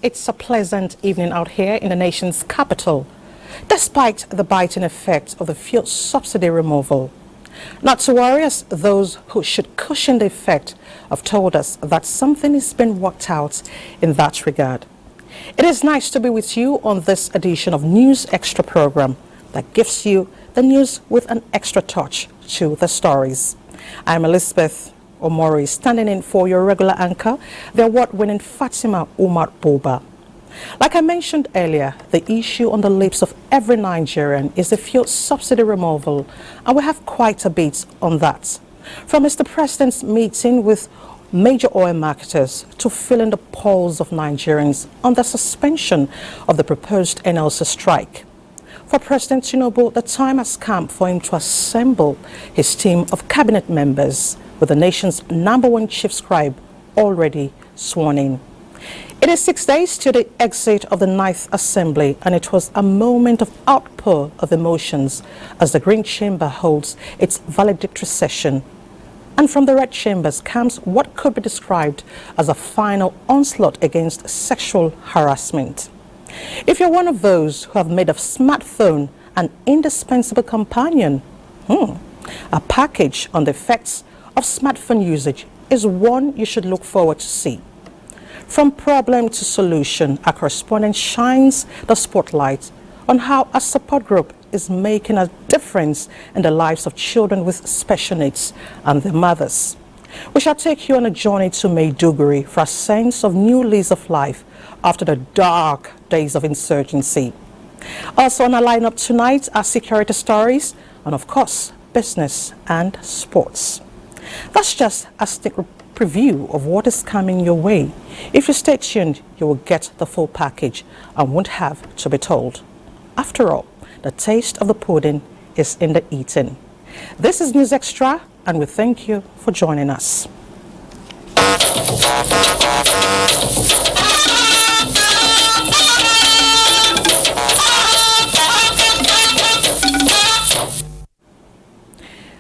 it's a pleasant evening out here in the nation's capital, despite the biting effect of the fuel subsidy removal. Not to worry, as those who should cushion the effect have told us that something is being worked out in that regard. It is nice to be with you on this edition of News Extra program that gives you the news with an extra touch to the stories. I'm Elizabeth Omori, standing in for your regular anchor, the award-winning Fatima Umar Boba. Like I mentioned earlier, the issue on the lips of every Nigerian is the fuel subsidy removal, and we have quite a bit on that. From Mr. President's meeting with major oil marketers to feeling the pulse of Nigerians on the suspension of the proposed NLC strike. For President Tinubu, the time has come for him to assemble his team of cabinet members, with the nation's #1 chief scribe already sworn in. It is 6 days to the exit of the 9th Assembly, and it was a moment of outpour of emotions as the Green Chamber holds its valedictory session. And from the Red Chambers comes what could be described as a final onslaught against sexual harassment. If you're one of those who have made a smartphone an indispensable companion, a package on the effects of smartphone usage is one you should look forward to see. From problem to solution, our correspondent shines the spotlight on how a support group is making a difference in the lives of children with special needs and their mothers. We shall take you on a journey to Maiduguri for a sense of new lease of life after the dark days of insurgency. Also on our lineup tonight are security stories and, of course, business and sports. That's just a sneak preview of what is coming your way. If you stay tuned, you will get the full package and won't have to be told. After all, the taste of the pudding is in the eating. This is News Extra, and we thank you for joining us.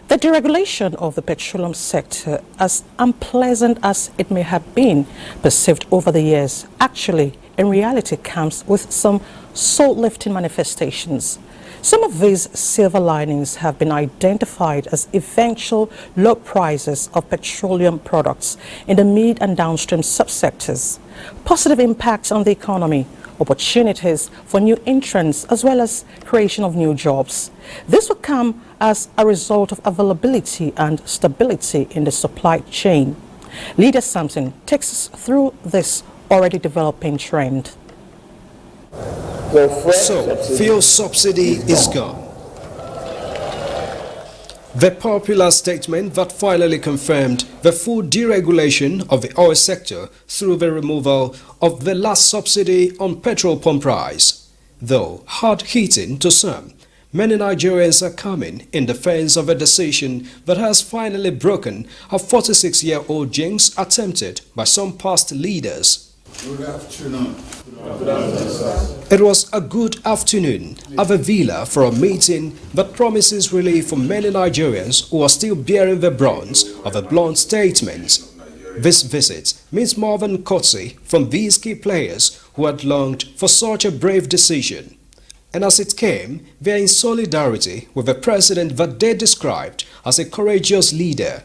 The deregulation of the petroleum sector, as unpleasant as it may have been perceived over the years, actually in reality comes with some soul-lifting manifestations. Some of these silver linings have been identified as eventual low prices of petroleum products in the mid and downstream subsectors, positive impacts on the economy, opportunities for new entrants, as well as creation of new jobs. This will come as a result of availability and stability in the supply chain. Lydia Sampson takes us through this already developing trend. So, fuel subsidy is gone. The popular statement that finally confirmed the full deregulation of the oil sector through the removal of the last subsidy on petrol pump price. Though hard-hitting to some, many Nigerians are coming in defense of a decision that has finally broken a 46-year-old jinx attempted by some past leaders. Good afternoon. It was a good afternoon at the villa for a meeting that promises relief for many Nigerians who are still bearing the brunt of a blunt statement. This visit means more than courtesy from these key players who had longed for such a brave decision. And as it came, they are in solidarity with the president that they described as a courageous leader.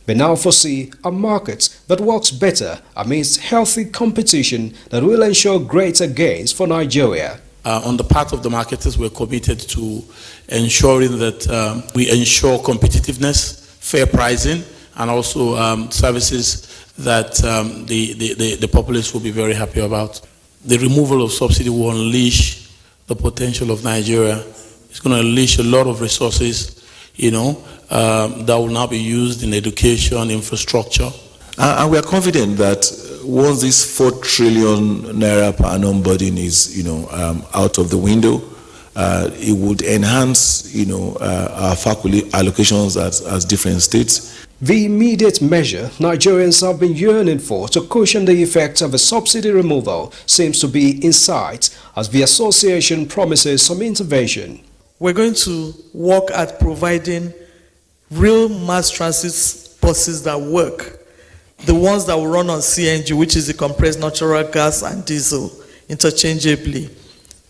They now foresee a market that works better amidst healthy competition that will ensure greater gains for Nigeria. On the part of the marketers, we're committed to ensuring that we ensure competitiveness, fair pricing, and also services that the populace will be very happy about. The removal of subsidy will unleash the potential of Nigeria. It's going to unleash a lot of resources, that will now be used in education, infrastructure. And we are confident that once this 4 trillion naira per annum burden is, out of the window, it would enhance, our faculty allocations as different states. The immediate measure Nigerians have been yearning for to cushion the effects of the subsidy removal seems to be in sight as the association promises some intervention. We're going to work at providing real mass transit buses that work. the ones that will run on CNG, which is the compressed natural gas and diesel, interchangeably.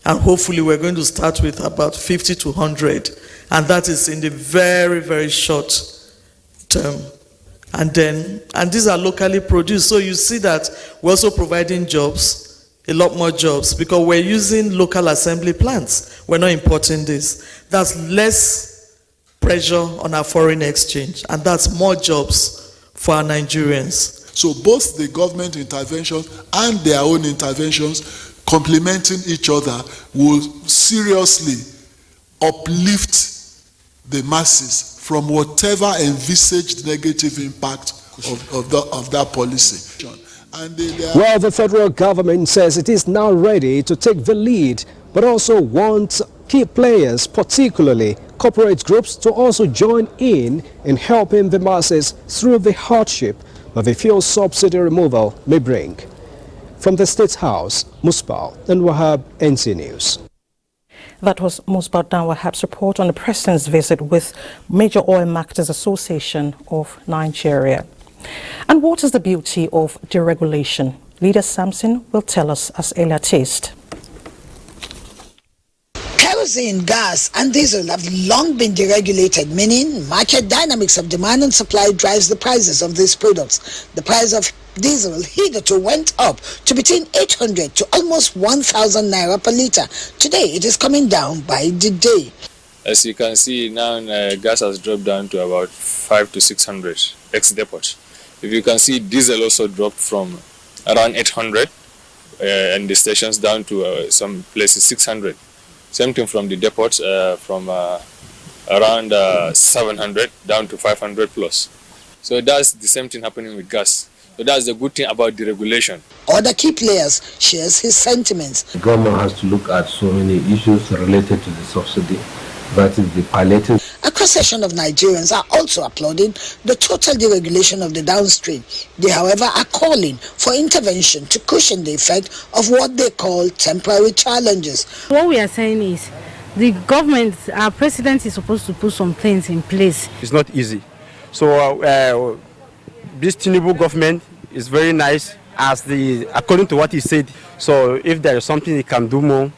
And hopefully we're going to start with about 50 to 100. And that is in the very, very short term. And these are locally produced. So you see that we're also providing jobs, a lot more jobs, because we're using local assembly plants. We're not importing this. That's less pressure on our foreign exchange, and that's more jobs for our Nigerians. So both the government interventions and their own interventions complementing each other will seriously uplift the masses from whatever envisaged negative impact of that policy. And Well, the federal government says it is now ready to take the lead, but also wants key players, particularly corporate groups, to also join in helping the masses through the hardship that the fuel subsidy removal may bring. From the State House, Musbal and Wahab, NTA News. That was Musbal Dan Wahab's report on the President's visit with Major Oil Marketers Association of Nigeria. And what is the beauty of deregulation? Leader Samson will tell us as a latest. Kerosene, gas and diesel have long been deregulated, meaning market dynamics of demand and supply drives the prices of these products. The price of diesel hitherto went up to between 800 to almost 1,000 naira per litre. Today it is coming down by the day. As you can see now, gas has dropped down to about 500 to 600 ex-depot. If you can see, diesel also dropped from around 800 and the stations down to some places 600. Same thing from the depots, from around 700 down to 500 plus. So that's the same thing happening with gas. So that's the good thing about deregulation. Other key players shares his sentiments. The government has to look at so many issues related to the subsidy. That is the palliative. A cross-section of Nigerians are also applauding the total deregulation of the downstream. They, however, are calling for intervention to cushion the effect of what they call temporary challenges. What we are saying is the government, our president is supposed to put some things in place. It's not easy. So this Tinubu government is very nice according to what he said. So if there is something he can do more,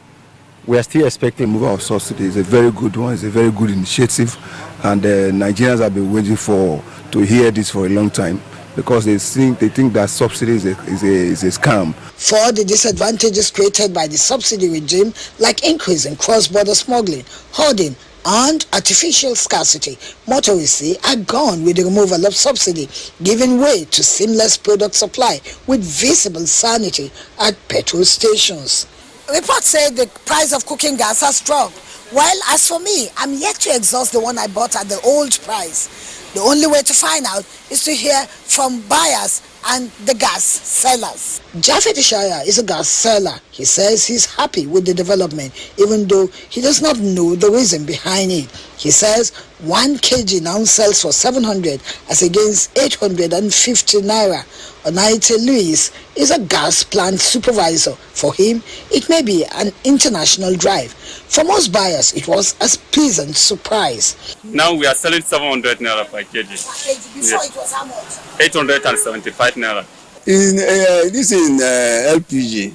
we are still expecting. Removal of subsidy is a very good one. It's a very good initiative, and Nigerians have been waiting to hear this for a long time, because they think that subsidy is a scam. For the disadvantages created by the subsidy regime, like increase in cross-border smuggling, hoarding, and artificial scarcity, motorists say are gone with the removal of subsidy, giving way to seamless product supply with visible sanity at petrol stations. Reports say the price of cooking gas has dropped. Well, as for me, I'm yet to exhaust the one I bought at the old price. The only way to find out is to hear from buyers and the gas sellers. Jafet Ishaya is a gas seller. He says he's happy with the development, even though he does not know the reason behind it. He says 1 kg now sells for 700 as against 850 naira. Onaite Luis is a gas plant supervisor. For him, it may be an international drive. For most buyers, it was a pleasant surprise. Now we are selling 700 naira per kg. Before it was how much? 875 naira. This in LPG.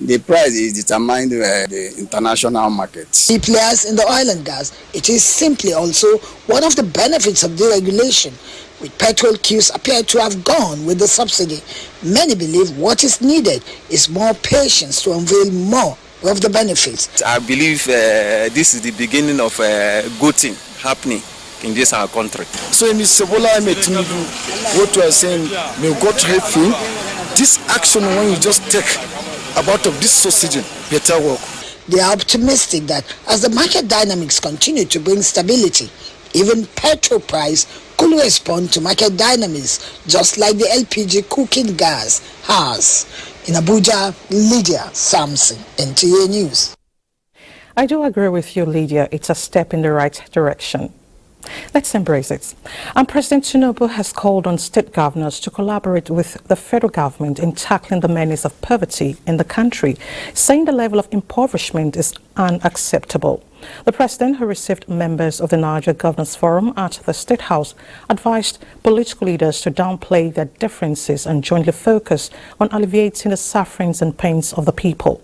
The price is determined by the international market. The players in the oil and gas, it is simply also one of the benefits of deregulation. With petrol queues appear to have gone with the subsidy, many believe what is needed is more patience to unveil more of the benefits. I believe this is the beginning of a good thing happening in this our country. So Mr. Bola Ahmed Tinubu, what you are saying, may God help you. This action when you just take about of this subsidy, better work. They are optimistic that as the market dynamics continue to bring stability, even petrol price could respond to market dynamics, just like the LPG cooking gas has. In Abuja, Lydia Samson, NTA News. I do agree with you, Lydia. It's a step in the right direction. Let's embrace it. And President Tinubu has called on state governors to collaborate with the federal government in tackling the menace of poverty in the country, saying the level of impoverishment is unacceptable. The president, who received members of the Niger Governors Forum at the State House, advised political leaders to downplay their differences and jointly focus on alleviating the sufferings and pains of the people.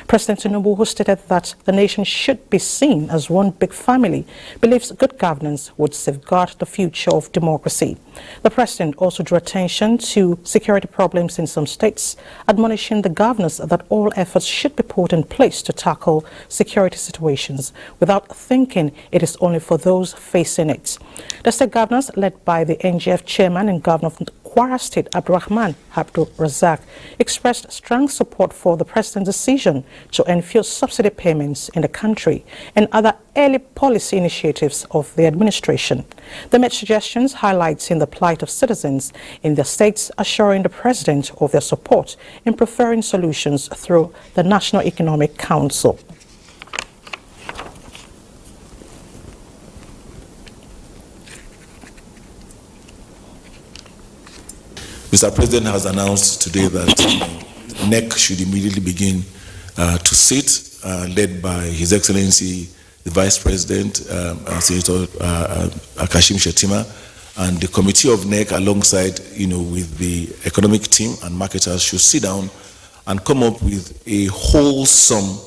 President Tinubu, who stated that the nation should be seen as one big family, believes good governance would safeguard the future of democracy. The president also drew attention to security problems in some states, admonishing the governors that all efforts should be put in place to tackle security situations without thinking it is only for those facing it. The state governors, led by the NGF chairman and governor of Kwara State, Abdurrahman Abdul Razak, expressed strong support for the president's decision to end fuel subsidy payments in the country and other early policy initiatives of the administration. They made suggestions highlighting the plight of citizens in their states, assuring the president of their support in preferring solutions through the National Economic Council. Mr. President has announced today that NEC should immediately begin to sit, led by His Excellency, the Vice President, Senator Kashim Shettima, and the committee of NEC alongside, with the economic team and marketers should sit down and come up with a wholesome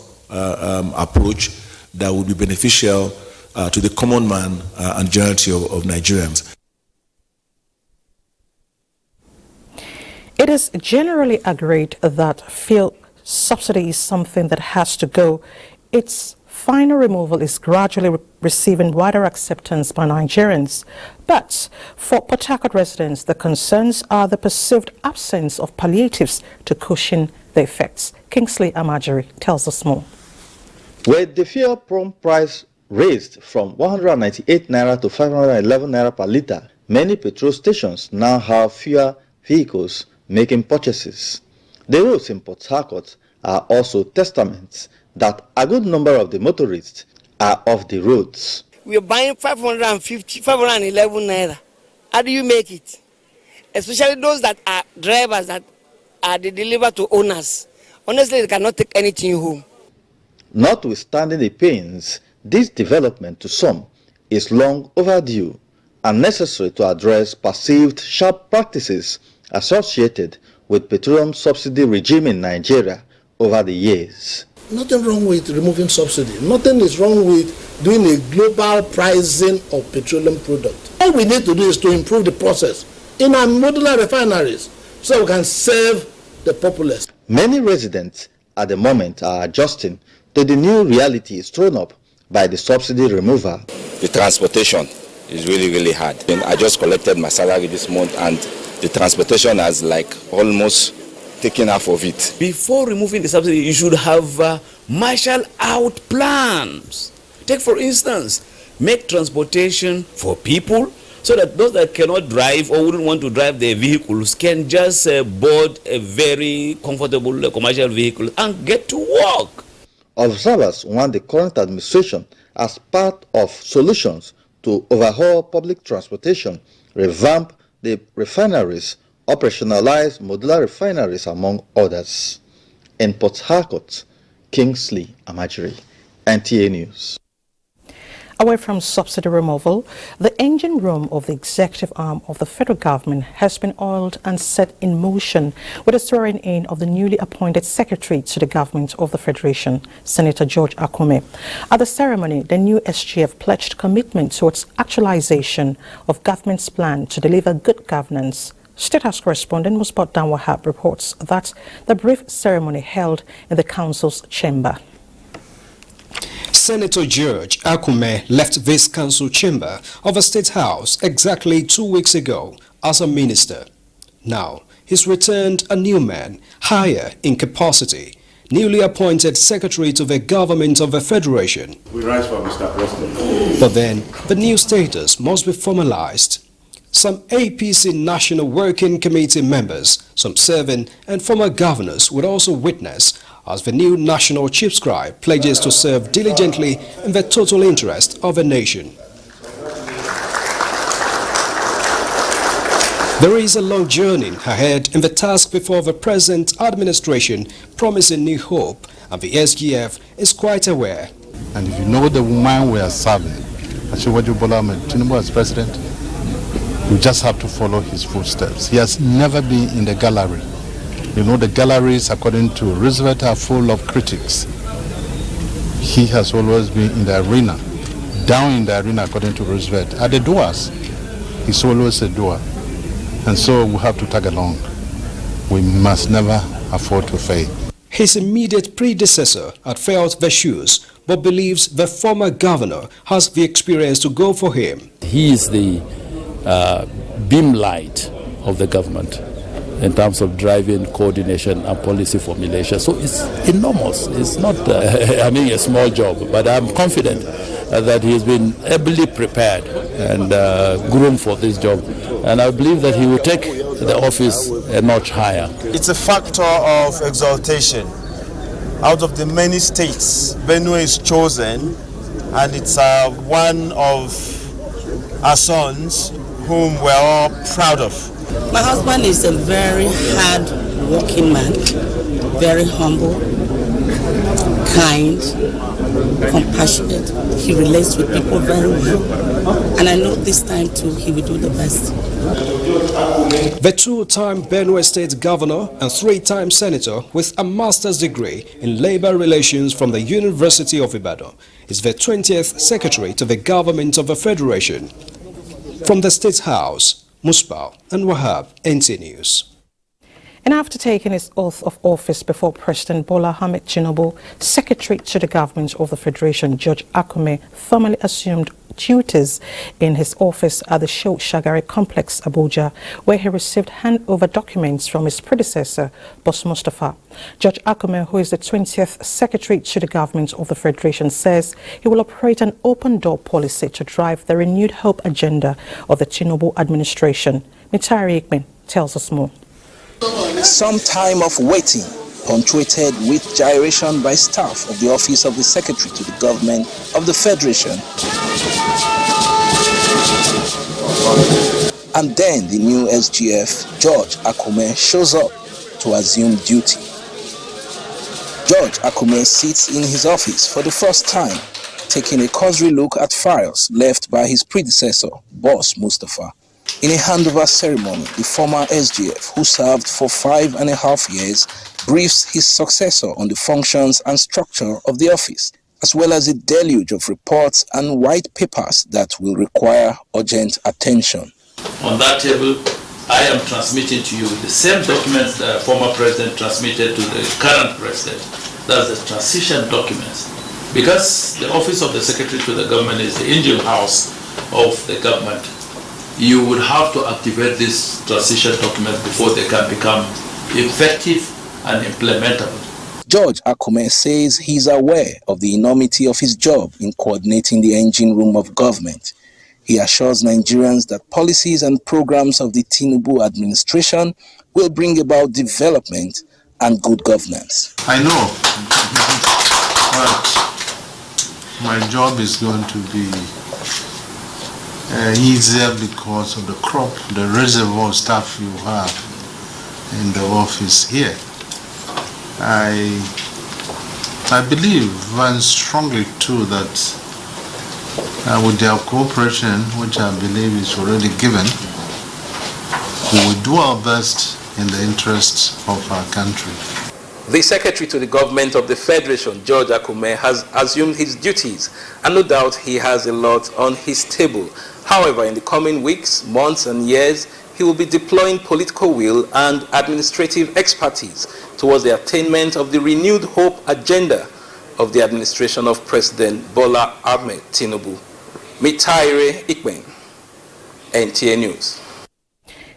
approach that would be beneficial to the common man and generality of Nigerians. It is generally agreed that fuel subsidy is something that has to go. Its final removal is gradually receiving wider acceptance by Nigerians. But for Port Harcourt residents, the concerns are the perceived absence of palliatives to cushion the effects. Kingsley Amajiri tells us more. With the fuel pump price raised from 198 naira to 511 naira per litre, many petrol stations now have fewer vehicles making purchases. The roads in Port Harcourt are also testaments that a good number of the motorists are off the roads. We are buying 511 naira. How do you make it? Especially those that are drivers that are delivered to owners. Honestly, they cannot take anything home. Notwithstanding the pains, this development to some is long overdue and necessary to address perceived sharp practices associated with petroleum subsidy regime in Nigeria over the years. Nothing wrong with removing subsidy. Nothing is wrong with doing a global pricing of petroleum products. All we need to do is to improve the process in our modular refineries so we can serve the populace. Many residents at the moment are adjusting to the new realities thrown up by the subsidy removal. The transportation is really hard. I just collected my salary this month and the transportation has almost taken half of it. Before removing the subsidy, you should have marshal out plans. Take for instance, make transportation for people so that those that cannot drive or wouldn't want to drive their vehicles can just board a very comfortable commercial vehicle and get to work. Observers want the current administration as part of solutions to overhaul public transportation, revamp the refineries, operationalize modular refineries, among others. In Port Harcourt, Kingsley Amajiri, NTA News. Away from subsidy removal, the engine room of the executive arm of the federal government has been oiled and set in motion with the swearing in of the newly appointed secretary to the government of the Federation, Senator George Akume. At the ceremony, the new SGF pledged commitment towards actualization of government's plan to deliver good governance. State House correspondent Musbat Dan Wahab reports that the brief ceremony held in the council's chamber. Senator George Akume left this council chamber of the State House exactly 2 weeks ago as a minister. Now, he's returned a new man, higher in capacity, newly appointed secretary to the government of the Federation. We rise for Mr. President. But then, the new status must be formalized. Some APC National Working Committee members, some serving and former governors would also witness as the new National Chief Scribe pledges to serve diligently in the total interest of the nation. There is a long journey ahead in the task before the present administration, promising new hope, and the SGF is quite aware. And if you know the woman we are serving, Asiwaju Bola Ahmed Tinubu as president, you just have to follow his footsteps. He has never been in the gallery. You know, the galleries, according to Roosevelt, are full of critics. He has always been in the arena, down in the arena, according to Roosevelt, at the doors. He's always a doer. And so we have to tag along. We must never afford to fail. His immediate predecessor had felt the shoes, but believes the former governor has the experience to go for him. He is the beam light of the government in terms of driving coordination and policy formulation. So it's enormous. It's not, a small job, but I'm confident that he has been ably prepared and groomed for this job. And I believe that he will take the office a notch higher. It's a factor of exaltation. Out of the many states, Benue is chosen, and it's one of our sons whom we're all proud of. My husband is a very hard-working man, very humble, kind, compassionate. He relates with people very well, and I know this time too he will do the best. The two-time Benue State Governor and three-time Senator with a master's degree in labor relations from the University of Ibadan is the 20th Secretary to the Government of the Federation. From the State House, Musbah and Wahab, NTA News. And after taking his oath of office before President Bola Ahmed Tinubu, Secretary to the Government of the Federation, George Akume, formally assumed duties in his office at the Shehu Shagari Complex, Abuja, where he received handover documents from his predecessor, Boss Mustafa. George Akume, who is the 20th Secretary to the Government of the Federation, says he will operate an open-door policy to drive the renewed hope agenda of the Tinubu administration. Mitari Ikmen tells us more. Some time of waiting, punctuated with gyration by staff of the Office of the Secretary to the Government of the Federation. And then the new SGF, George Akume, shows up to assume duty. George Akume sits in his office for the first time, taking a cursory look at files left by his predecessor, Boss Mustafa. In a handover ceremony, the former SGF, who served for 5.5 years, briefs his successor on the functions and structure of the office, as well as a deluge of reports and white papers that will require urgent attention. On that table, I am transmitting to you the same documents the former president transmitted to the current president. That's the transition documents. Because the office of the Secretary to the Government is the engine house of the government, you would have to activate these transition documents before they can become effective and implementable. George Akume says he's aware of the enormity of his job in coordinating the engine room of government. He assures Nigerians that policies and programs of the Tinubu administration will bring about development and good governance. I know, but my job is going to be easier because of the crop, the reservoir staff you have in the office here. I believe very strongly too that with their cooperation, which I believe is already given, we will do our best in the interests of our country. The Secretary to the Government of the Federation, George Akume, has assumed his duties, and no doubt he has a lot on his table. However, in the coming weeks, months and years, he will be deploying political will and administrative expertise towards the attainment of the renewed hope agenda of the administration of President Bola Ahmed Tinubu. Mitaire Ikwen, NTA News.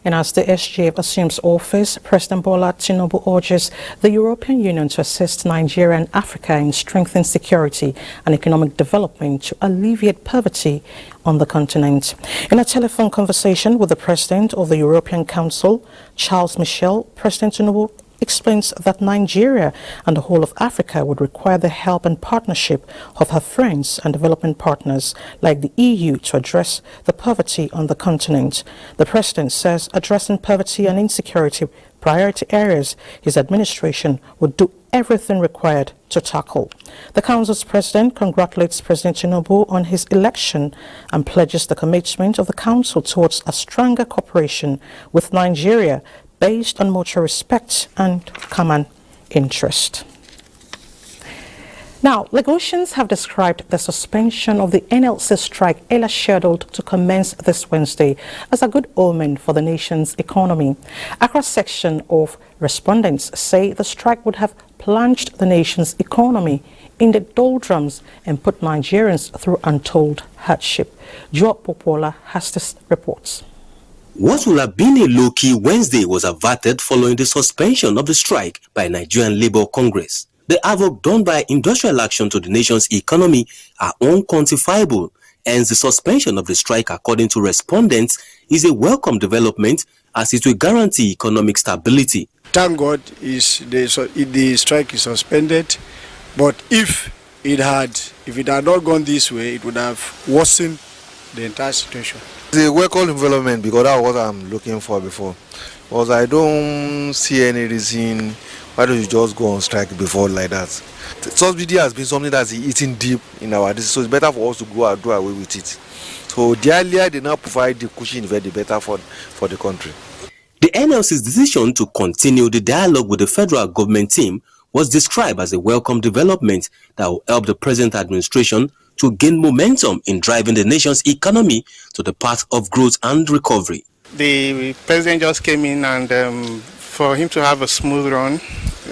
And as the SGF assumes office, President Bola Tinubu urges the European Union to assist Nigeria and Africa in strengthening security and economic development to alleviate poverty on the continent. In a telephone conversation with the President of the European Council, Charles Michel, President Tinubu explains that Nigeria and the whole of Africa would require the help and partnership of her friends and development partners like the EU to address the poverty on the continent. The president says addressing poverty and insecurity priority areas his administration would do everything required to tackle. The Council's president congratulates President Tinubu on his election and pledges the commitment of the Council towards a stronger cooperation with Nigeria based on mutual respect and common interest. Now, Lagosians have described the suspension of the NLC strike earlier scheduled to commence this Wednesday as a good omen for the nation's economy. A cross-section of respondents say the strike would have plunged the nation's economy in the doldrums and put Nigerians through untold hardship. Joe Popola has this reports. What will have been a low-key Wednesday was averted following the suspension of the strike by Nigerian Labour Congress. The havoc done by industrial action to the nation's economy are unquantifiable, hence the suspension of the strike, according to respondents, is a welcome development as it will guarantee economic stability. Thank God the strike is suspended, but if it had not gone this way, it would have worsened the entire situation. It's a welcome development because that's what I'm looking for before. Because I don't see any reason why don't you just go on strike before like that. Subsidy has been something that's eating deep in our district, so it's better for us to go and do away with it. So the earlier they now provide the cushion, the better for the country. The NLC's decision to continue the dialogue with the federal government team was described as a welcome development that will help the present administration to gain momentum in driving the nation's economy to the path of growth and recovery. The president just came in and for him to have a smooth run,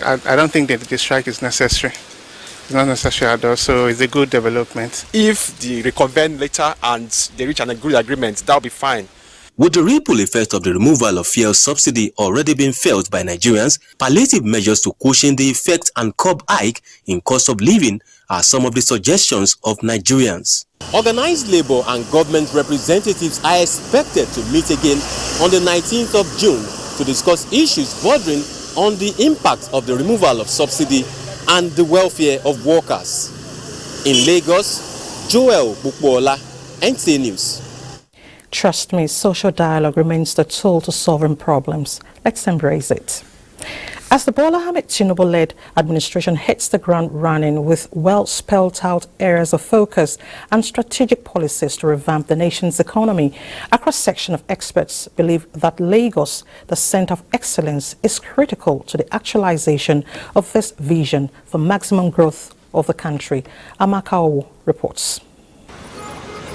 I don't think that the strike is necessary. It's not necessary at all, so it's a good development. If they reconvene later and they reach an good agreement, that'll be fine. With the ripple effect of the removal of fuel subsidy already being felt by Nigerians, palliative measures to cushion the effect and curb hike in cost of living are some of the suggestions of Nigerians. Organized labor and government representatives are expected to meet again on the 19th of June to discuss issues bordering on the impact of the removal of subsidy and the welfare of workers. In Lagos, Joel Bukwola, NTA News. Trust me, social dialogue remains the tool to solving problems. Let's embrace it. As the Bola Ahmed Tinubu-led administration hits the ground running with well-spelled-out areas of focus and strategic policies to revamp the nation's economy, a cross-section of experts believe that Lagos, the center of excellence, is critical to the actualization of this vision for maximum growth of the country. Amaka reports.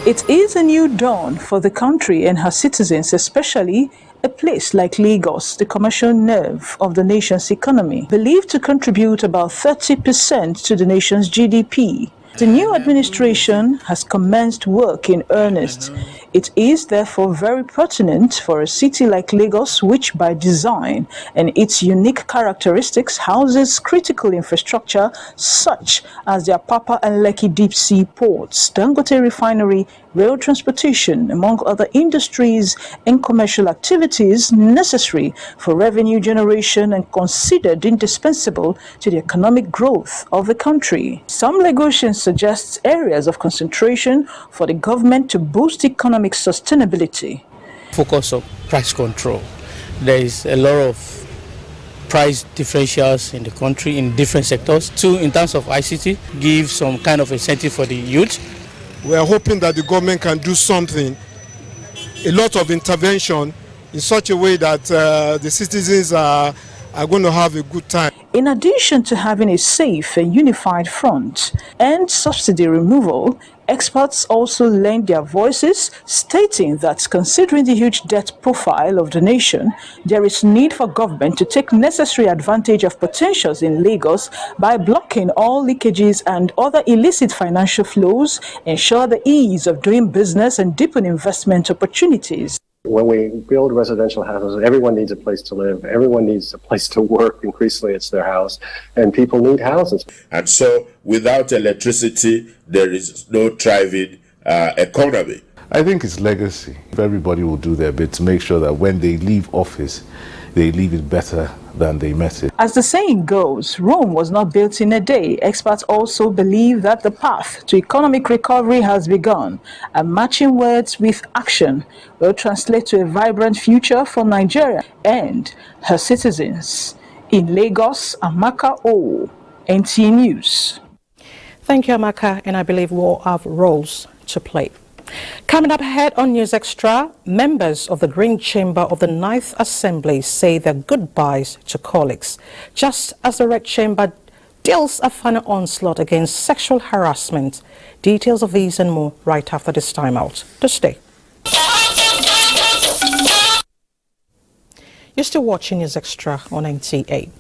It is a new dawn for the country and her citizens, especially a place like Lagos, the commercial nerve of the nation's economy, believed to contribute about 30% to the nation's GDP. The new administration has commenced work in earnest. It is therefore very pertinent for a city like Lagos, which by design and its unique characteristics houses critical infrastructure such as the Apapa and Lekki deep sea ports, Dangote refinery, rail transportation, among other industries and commercial activities necessary for revenue generation and considered indispensable to the economic growth of the country. Some Lagosians suggest areas of concentration for the government to boost economic sustainability. Focus on price control. There is a lot of price differentials in the country in different sectors. Two, in terms of ICT, give some kind of incentive for the youth. We are hoping that the government can do something, a lot of intervention in such a way that the citizens are going to have a good time. In addition to having a safe and unified front and subsidy removal, experts also lend their voices, stating that considering the huge debt profile of the nation, there is need for government to take necessary advantage of potentials in Lagos by blocking all leakages and other illicit financial flows, ensure the ease of doing business and deepen investment opportunities. When we build residential houses, everyone needs a place to live. Everyone needs a place to work. Increasingly, it's their house, and people need houses. And so, without electricity, there is no thriving economy. I think it's legacy. If everybody will do their bit to make sure that when they leave office, they leave it better than they met it. As the saying goes, Rome was not built in a day. Experts also believe that the path to economic recovery has begun, and matching words with action will translate to a vibrant future for Nigeria and her citizens. In Lagos, Amaka O, NTA News. Thank you, Amaka, and I believe we all have roles to play. Coming up ahead on News Extra, members of the Green Chamber of the 9th Assembly say their goodbyes to colleagues, just as the Red Chamber deals a final onslaught against sexual harassment. Details of these and more right after this time out. To stay. You're still watching News Extra on NTA.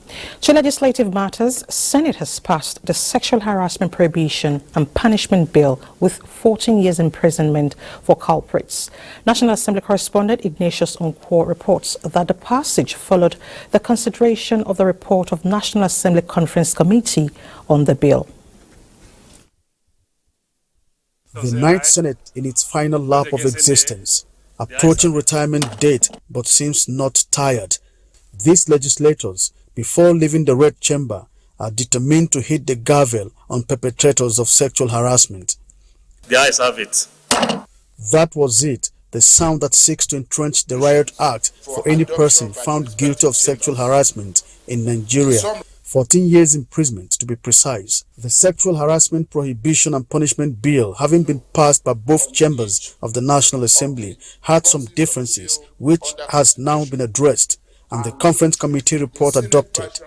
To legislative matters, Senate has passed the Sexual Harassment Prohibition and Punishment Bill with 14 years imprisonment for culprits. National Assembly correspondent Ignatius Onkwo reports that the passage followed the consideration of the report of National Assembly Conference Committee on the bill. The 9th Senate in its final lap of existence, approaching retirement date but seems not tired. These legislators, before leaving the Red Chamber, are determined to hit the gavel on perpetrators of sexual harassment. The ayes have it. That was it, the sound that seeks to entrench the Riot Act for any person found guilty of sexual harassment in Nigeria. 14 years imprisonment to be precise. The Sexual Harassment Prohibition and Punishment Bill, having been passed by both chambers of the National Assembly, had some differences which has now been addressed and the Conference Committee report adopted.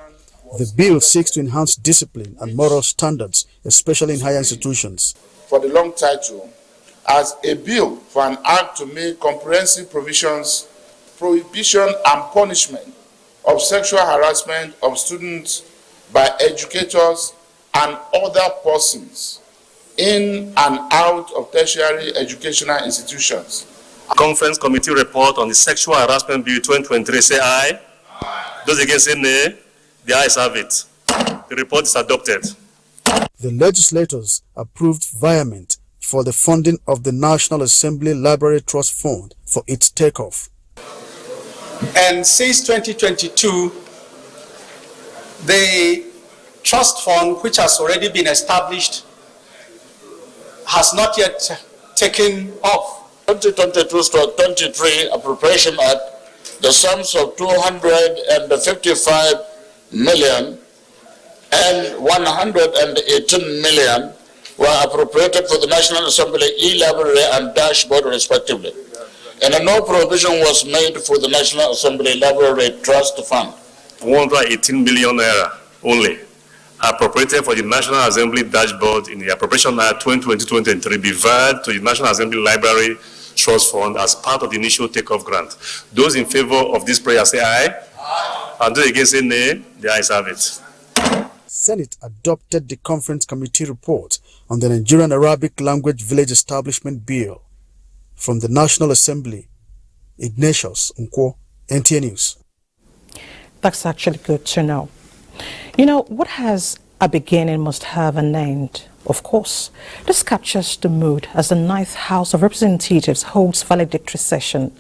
The bill seeks to enhance discipline and moral standards, especially in higher institutions. For the long title, as a bill for an act to make comprehensive provisions, prohibition and punishment of sexual harassment of students by educators and other persons in and out of tertiary educational institutions. Conference Committee report on the Sexual Harassment Bill 2023 say aye. Those against say nay. The ayes have it. The report is adopted. The legislators approved vehement for the funding of the National Assembly Library Trust Fund for its takeoff. And since 2022, the trust fund, which has already been established, has not yet taken off. 2022-23 Appropriation Act, the sums of 255 million and 118 million were appropriated for the National Assembly e-library and dashboard respectively. And no provision was made for the National Assembly Library Trust Fund. 118 million naira only appropriated for the National Assembly dashboard in the Appropriation Act 2022-23 be vowed to the National Assembly Library Trust Fund as part of the initial takeoff grant. Those in favor of this prayer say aye. Aye. And those against say nay. The ayes have it. Senate adopted the Conference Committee report on the Nigerian Arabic Language Village Establishment Bill. From the National Assembly, Ignatius Onkwo, NTA News. That's actually good to know. You know, what has a beginning must have an end. Of course, this captures the mood as the 9th House of Representatives holds valedictory session.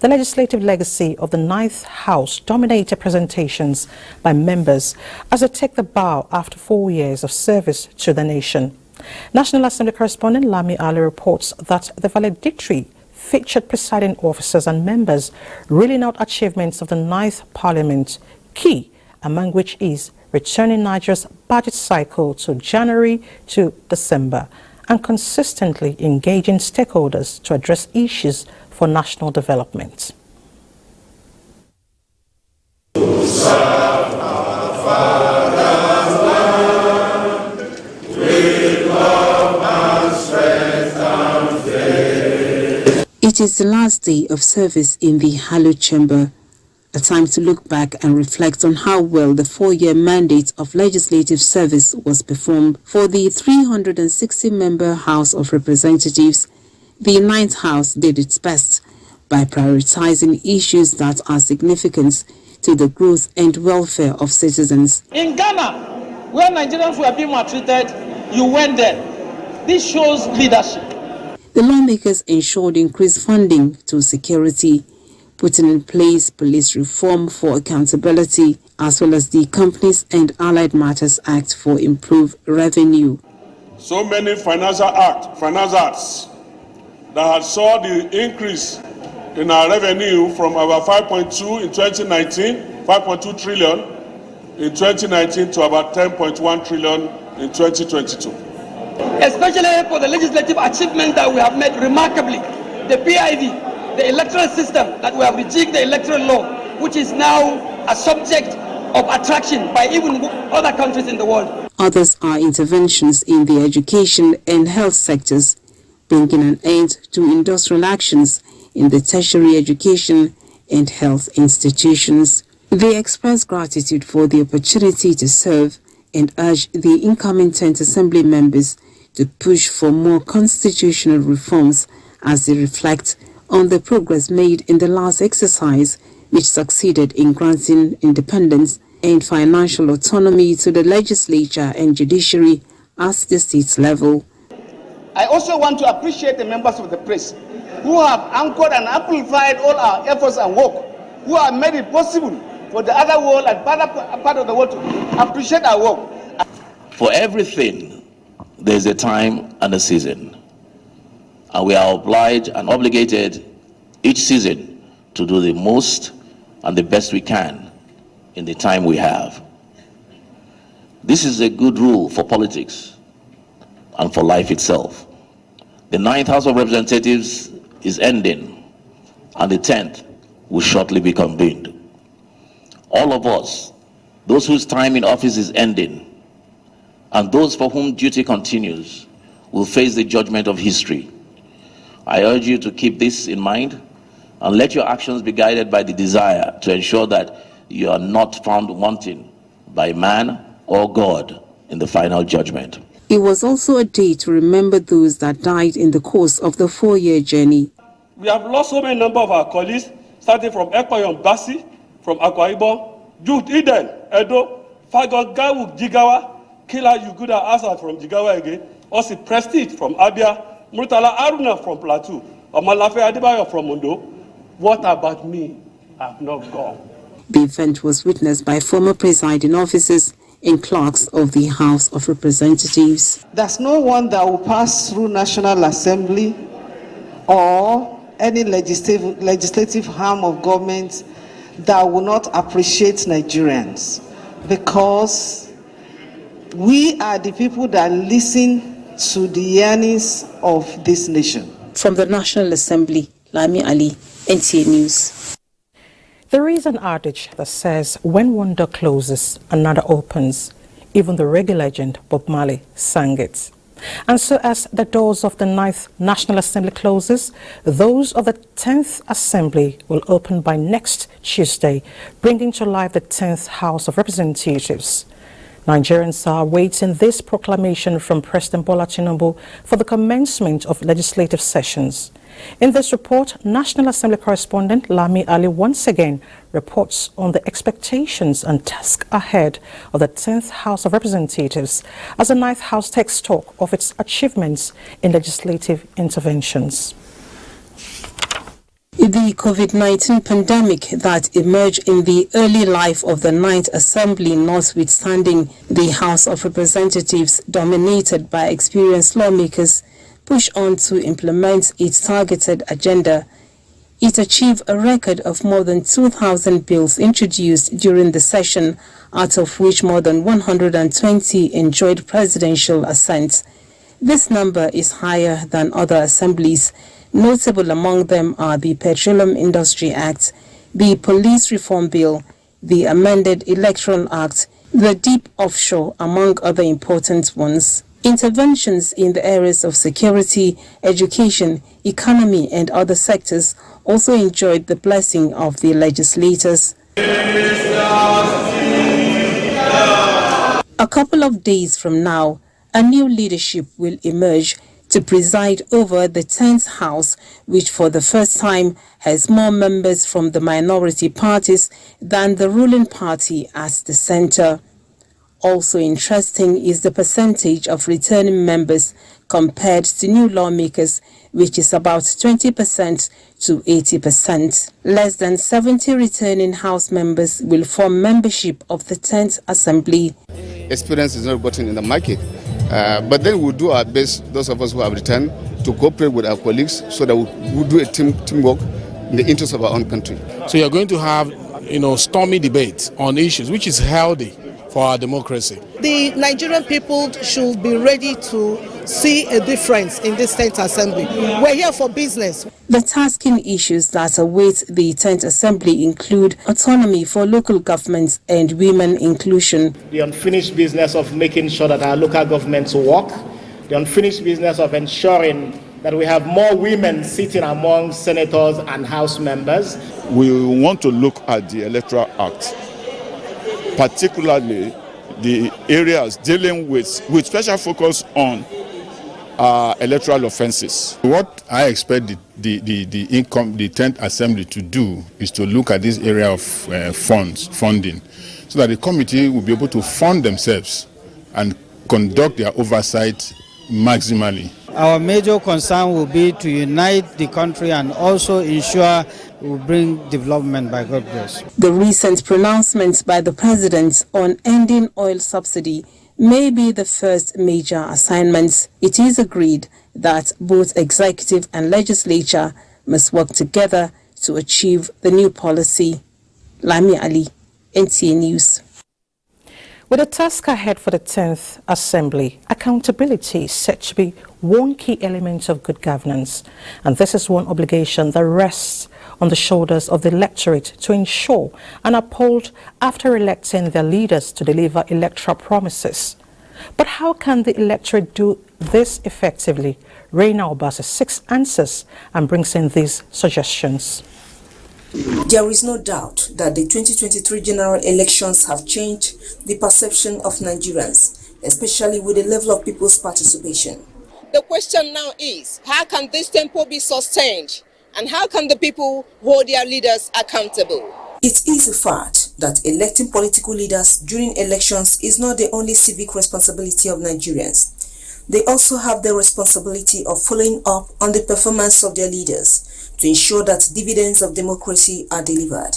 The legislative legacy of the 9th House dominated presentations by members as they take the bow after 4 years of service to the nation. National Assembly correspondent Lami Ali reports that the valedictory featured presiding officers and members reeling out achievements of the 9th Parliament, key among which is returning Nigeria's budget cycle to January to December and consistently engaging stakeholders to address issues for national development. It is the last day of service in the hallowed chamber, a time to look back and reflect on how well the 4-year mandate of legislative service was performed for the 360-member House of Representatives. The 9th House did its best by prioritizing issues that are significant to the growth and welfare of citizens. In Ghana, where Nigerians were being maltreated, you went there. This shows leadership. The lawmakers ensured increased funding to security, putting in place police reform for accountability, as well as the Companies and Allied Matters Act for improved revenue. So many finance acts that had saw the increase in our revenue from about 5.2 in 2019, 5.2 trillion in 2019 to about 10.1 trillion in 2022. Especially for the legislative achievement that we have made remarkably, the PID, the electoral system, that we have rejigged the electoral law, which is now a subject of attraction by even other countries in the world. Others are interventions in the education and health sectors, bringing an end to industrial actions in the tertiary education and health institutions. They express gratitude for the opportunity to serve and urge the incoming 10th Assembly members to push for more constitutional reforms as they reflect on the progress made in the last exercise, which succeeded in granting independence and financial autonomy to the legislature and judiciary at the state level. I also want to appreciate the members of the press who have anchored and amplified all our efforts and work, who have made it possible for the other world and part of the world to appreciate our work. For everything, there is a time and a season. And we are obliged and obligated each season to do the most and the best we can in the time we have. This is a good rule for politics and for life itself. The 9th House of Representatives is ending, and the 10th will shortly be convened. All of us, those whose time in office is ending, and those for whom duty continues, will face the judgment of history. I urge you to keep this in mind and let your actions be guided by the desire to ensure that you are not found wanting by man or God in the final judgment. It was also a day to remember those that died in the course of the 4-year journey. We have lost so many number of our colleagues, starting from Ekpayon Basi, from Akwa Ibom, Jude Eden, Edo, Fagon Gawu Jigawa, Kila Yuguda Asa from Jigawa again, Osi Prestige from Abia, Murtala Aruna from Plateau, Omalafe Adebayo from Ondo. What about me? I've not gone. The event was witnessed by former presiding officers and clerks of the House of Representatives. There's no one that will pass through National Assembly or any legislative arm of government that will not appreciate Nigerians, because we are the people that listen to the yearnings of this nation. From the National Assembly, Lami Ali, NTA News. There is an adage that says, when one door closes, another opens. Even the reggae legend Bob Marley sang it. And so as the doors of the 9th National Assembly closes, those of the 10th Assembly will open by next Tuesday, bringing to life the 10th House of Representatives. Nigerians are awaiting this proclamation from President Bola Tinubu for the commencement of legislative sessions. In this report, National Assembly correspondent Lami Ali once again reports on the expectations and task ahead of the 10th House of Representatives as the 9th House takes stock of its achievements in legislative interventions. The COVID-19 pandemic that emerged in the early life of the 9th Assembly, notwithstanding, the House of Representatives, dominated by experienced lawmakers, push on to implement its targeted agenda. It achieved a record of more than 2,000 bills introduced during the session, out of which more than 120 enjoyed presidential assent. This number is higher than other assemblies. Notable among them are the Petroleum Industry Act, the Police Reform Bill, the amended Electoral Act, the Deep Offshore, among other important ones. Interventions in the areas of security, education, economy and other sectors also enjoyed the blessing of the legislators. A couple of days from now, a new leadership will emerge to preside over the 10th House, which for the first time has more members from the minority parties than the ruling party at the center. Also interesting is the percentage of returning members compared to new lawmakers, which is about 20% to 80%. Less than 70 returning House members will form membership of the 10th Assembly. Experience is not gotten in the market, but then we'll do our best, those of us who have returned, to cooperate with our colleagues so that we'll do a teamwork in the interest of our own country. So you're going to have, stormy debates on issues, which is healthy for our democracy. The Nigerian people should be ready to see a difference in this 10th Assembly. We're here for business. The tasking issues that await the 10th Assembly include autonomy for local governments and women inclusion. The unfinished business of making sure that our local governments work, the unfinished business of ensuring that we have more women sitting among senators and House members. We want to look at the Electoral Act, particularly the areas dealing with special focus on electoral offences. What I expect the 10th Assembly to do is to look at this area of funding, so that the committee will be able to fund themselves and conduct their oversight maximally. Our major concern will be to unite the country and also ensure we will bring development by God's grace. The recent pronouncements by the President on ending oil subsidy may be the first major assignment. It is agreed that both executive and legislature must work together to achieve the new policy. Lami Ali, NTA News. With a task ahead for the 10th Assembly, accountability is said to be one key element of good governance. And this is one obligation that rests on the shoulders of the electorate to ensure and uphold after electing their leaders to deliver electoral promises. But how can the electorate do this effectively? Reina Obasa 6 answers and brings in these suggestions. There is no doubt that the 2023 general elections have changed the perception of Nigerians, especially with the level of people's participation. The question now is, how can this tempo be sustained? And how can the people hold their leaders accountable? It is a fact that electing political leaders during elections is not the only civic responsibility of Nigerians. They also have the responsibility of following up on the performance of their leaders to ensure that dividends of democracy are delivered.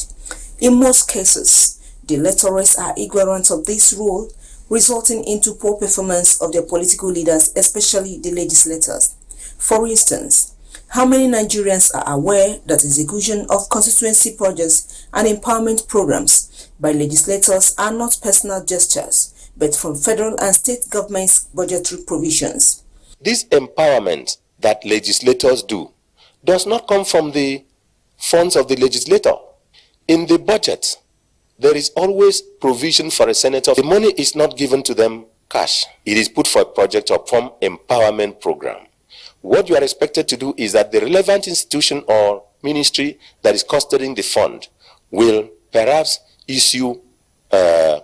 In most cases, the electorates are ignorant of this role, resulting into poor performance of their political leaders, especially the legislators. For instance, how many Nigerians are aware that execution of constituency projects and empowerment programs by legislators are not personal gestures, but from federal and state governments' budgetary provisions? This empowerment that legislators do does not come from the funds of the legislator. In the budget, there is always provision for a senator. The money is not given to them cash. It is put for a project or from empowerment program. What you are expected to do is that the relevant institution or ministry that is custodying the fund will perhaps issue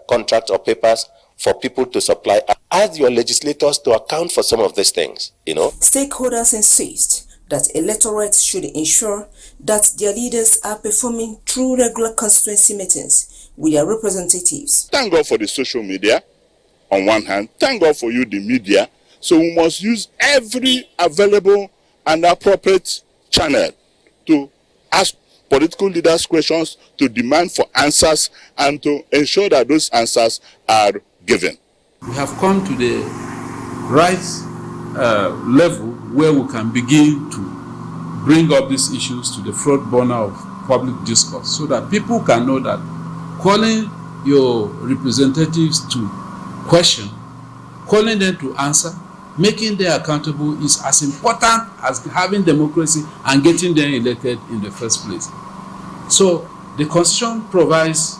contracts or papers for people to supply. Ask your legislators to account for some of these things, Stakeholders insist that electorates should ensure that their leaders are performing through regular constituency meetings with their representatives. Thank God for the social media, on one hand. Thank God for you, the media. So we must use every available and appropriate channel to ask political leaders questions, to demand for answers, and to ensure that those answers are given. We have come to the right level where we can begin to bring up these issues to the front burner of public discourse, so that people can know that calling your representatives to question, calling them to answer, making them accountable is as important as having democracy and getting them elected in the first place. So the Constitution provides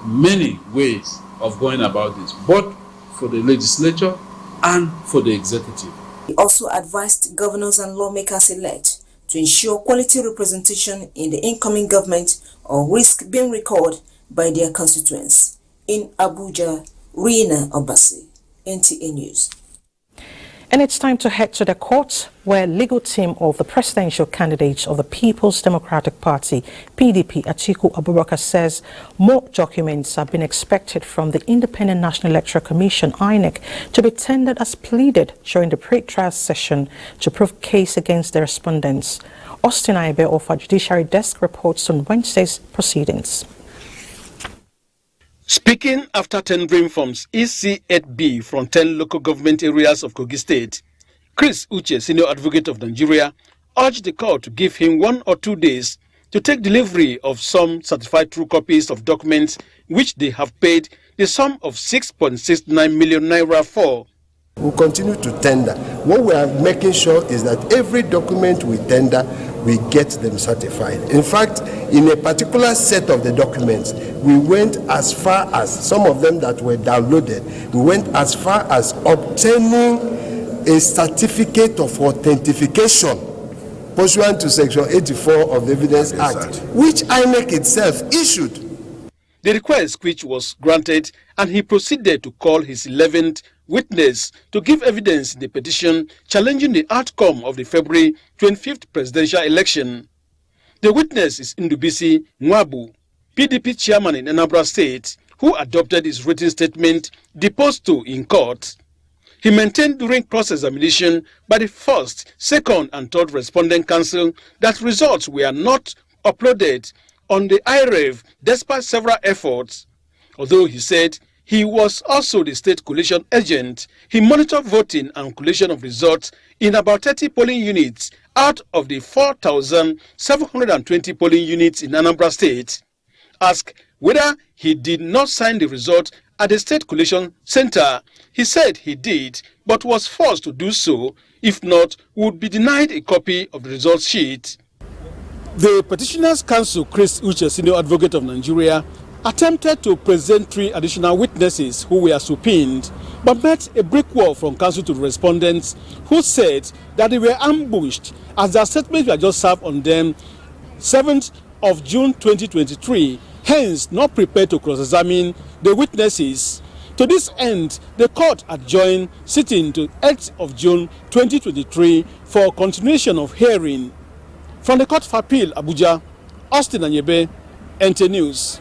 many ways of going about this, both for the legislature and for the executive. He also advised governors and lawmakers elect to ensure quality representation in the incoming government or risk being recalled by their constituents. In Abuja, Reina Obasa, NTA News. And it's time to head to the court, where legal team of the presidential candidate of the People's Democratic Party, PDP, Atiku Abubakar, says more documents have been expected from the Independent National Electoral Commission, INEC, to be tendered as pleaded during the pre-trial session to prove case against the respondents. Austin Aibe of our Judiciary Desk reports on Wednesday's proceedings. Speaking after tendering forms EC8B from 10 local government areas of Kogi State, Chris Uche, Senior Advocate of Nigeria, urged the court to give him 1 or 2 days to take delivery of some certified true copies of documents which they have paid the sum of 6.69 million naira for. We'll continue to tender. What we are making sure is that every document we tender, we get them certified. In fact, in a particular set of the documents, we went as far as, some of them that were downloaded, we went as far as obtaining a certificate of authentication pursuant to Section 84 of the Evidence Act, which INEC itself issued. The request, which was granted, and he proceeded to call his 11th witness to give evidence in the petition challenging the outcome of the February 25th presidential election. The witness is Ndubisi Nwabu, PDP chairman in Anambra State, who adopted his written statement deposed to in court. He maintained during cross-examination by the first, second, and third respondent counsel that results were not uploaded on the IREV despite several efforts. Although he said he was also the state collation agent, he monitored voting and collation of results in about 30 polling units out of the 4,720 polling units in Anambra State. Asked whether he did not sign the result at the State Collation Center, he said he did, but was forced to do so. If not, would be denied a copy of the result sheet. The petitioner's counsel, Chris Uche, Senior Advocate of Nigeria, attempted to present 3 additional witnesses who were subpoenaed, but met a brick wall from counsel to the respondents, who said that they were ambushed as their statements were just served on them 7th of June 2023, hence not prepared to cross-examine the witnesses. To this end, the court adjourned sitting to 8th of June 2023 for continuation of hearing. From the Court of Appeal, Abuja, Austin Anyebe, NTA News.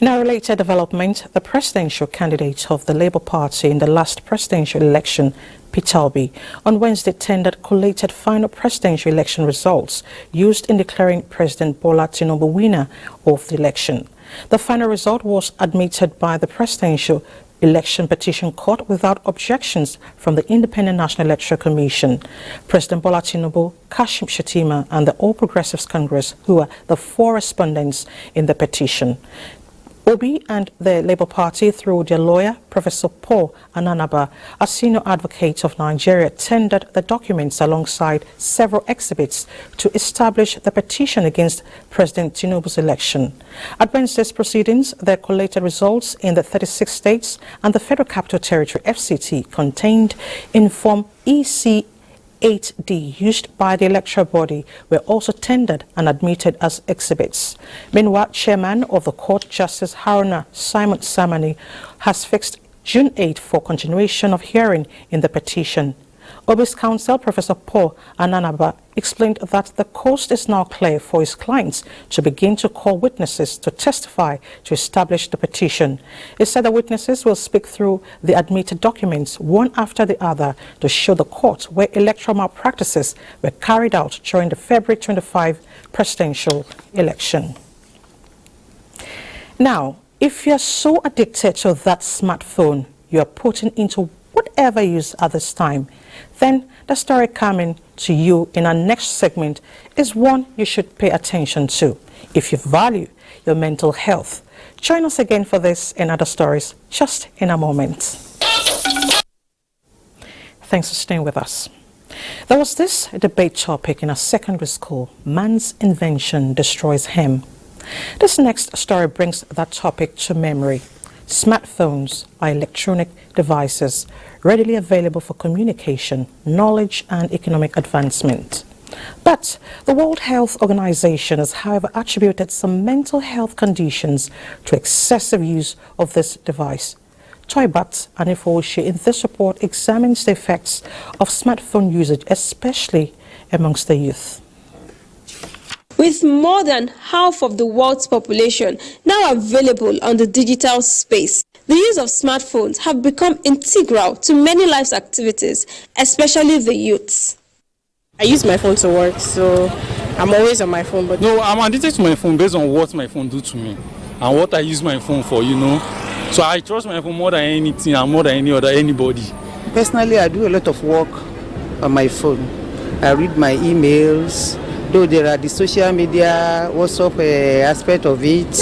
In a related development, the presidential candidate of the Labour Party in the last presidential election, Peter Obi, on Wednesday tendered collated final presidential election results used in declaring President Bola Tinubu winner of the election. The final result was admitted by the Presidential Election Petition Court without objections from the Independent National Electoral Commission. President Bola Tinubu, Kashim Shettima, and the All Progressives Congress, who are the 4 respondents in the petition. Obi and the Labour Party, through their lawyer, Professor Paul Ananaba, a senior advocate of Nigeria, tendered the documents alongside several exhibits to establish the petition against President Tinubu's election. At Wednesday's proceedings, the collated results in the 36 states and the Federal Capital Territory (FCT) contained in Form EC8D used by the electoral body were also tendered and admitted as exhibits. Meanwhile, Chairman of the Court, Justice Haruna Simon Samani, has fixed June 8 for continuation of hearing in the petition. Obi's counsel, Professor Paul Ananaba, explained that the coast is now clear for his clients to begin to call witnesses to testify to establish the petition. He said the witnesses will speak through the admitted documents one after the other to show the court where electoral malpractices were carried out during the February 25 presidential election. Now, if you're so addicted to that smartphone you are putting into whatever use at this time, then the story coming to you in our next segment is one you should pay attention to if you value your mental health. Join us again for this and other stories just in a moment. Thanks for staying with us. There was this debate topic in a secondary school: man's invention destroys him. This next story brings that topic to memory. Smartphones are electronic devices readily available for communication, knowledge, and economic advancement. But the World Health Organization has, however, attributed some mental health conditions to excessive use of this device. Toibat Anifoshi in this report examines the effects of smartphone usage, especially amongst the youth. With more than half of the world's population now available on the digital space, the use of smartphones have become integral to many life's activities, especially the youths. I use my phone to work, so I'm always on my phone. But no, I'm addicted to my phone based on what my phone do to me and what I use my phone for, you know. So I trust my phone more than anything and more than anybody. Personally, I do a lot of work on my phone. I read my emails, though there are the social media, WhatsApp aspect of it.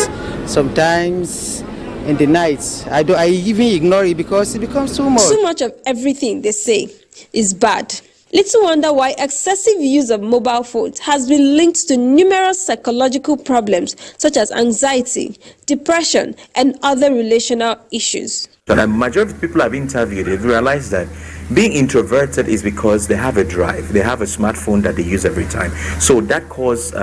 Sometimes in the night, I even ignore it because it becomes too much. Too much of everything, they say, is bad. Little wonder why excessive use of mobile phones has been linked to numerous psychological problems such as anxiety, depression, and other relational issues. The majority of people I've interviewed have realized that being introverted is because they have a drive, they have a smartphone that they use every time. So that causes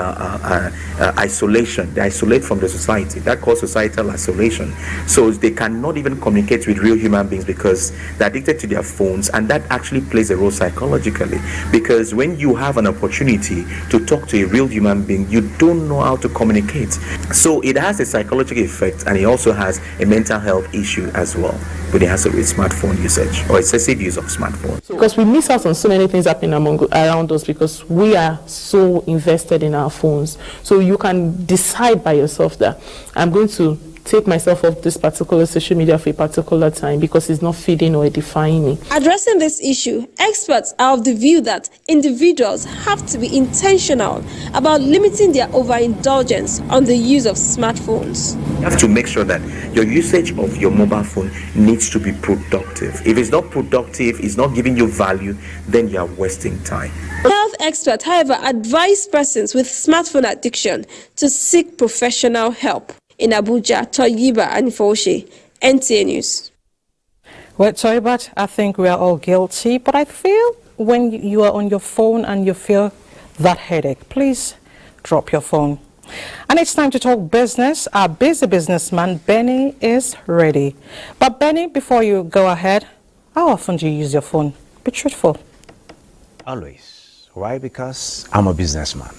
isolation. They isolate from the society. That causes societal isolation. So they cannot even communicate with real human beings because they're addicted to their phones, and that actually plays a role psychologically. Because when you have an opportunity to talk to a real human being, you don't know how to communicate. So it has a psychological effect, and it also has a mental health issue as well with the hassle with smartphone usage or excessive use of smartphones. Because we miss out on so many things happening around us because we are so invested in our phones. So you can decide by yourself that I'm going to take myself off this particular social media for a particular time because it's not feeding or edifying me. Addressing this issue, experts are of the view that individuals have to be intentional about limiting their overindulgence on the use of smartphones. You have to make sure that your usage of your mobile phone needs to be productive. If it's not productive, it's not giving you value, then you are wasting time. Health experts, however, advise persons with smartphone addiction to seek professional help. In Abuja, Toyiba Anifoshi, NTA News. Well, Toyibat, I think we are all guilty, but I feel when you are on your phone and you feel that headache, please drop your phone. And it's time to talk business. Our busy businessman, Benny, is ready. But Benny, before you go ahead, how often do you use your phone? Be truthful. Always. Why? Because I'm a businessman.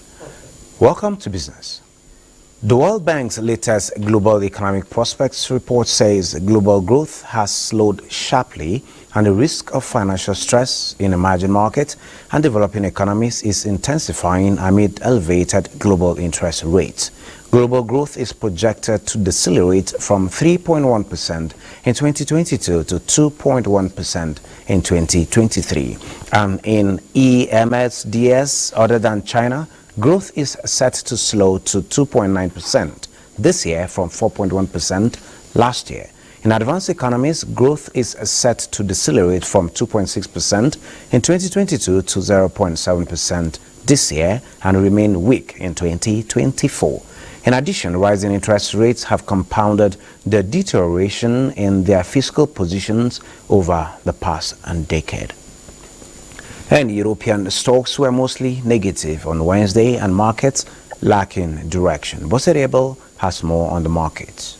Welcome to business. The World Bank's latest Global Economic Prospects report says global growth has slowed sharply and the risk of financial stress in emerging markets and developing economies is intensifying amid elevated global interest rates. Global growth is projected to decelerate from 3.1% in 2022 to 2.1% in 2023. And in EMSDS, other than China, growth is set to slow to 2.9% this year from 4.1% last year. In advanced economies, growth is set to decelerate from 2.6% in 2022 to 0.7% this year and remain weak in 2024. In addition, rising interest rates have compounded the deterioration in their fiscal positions over the past decade. And European stocks were mostly negative on Wednesday and markets lacking direction. Boserebo has more on the markets.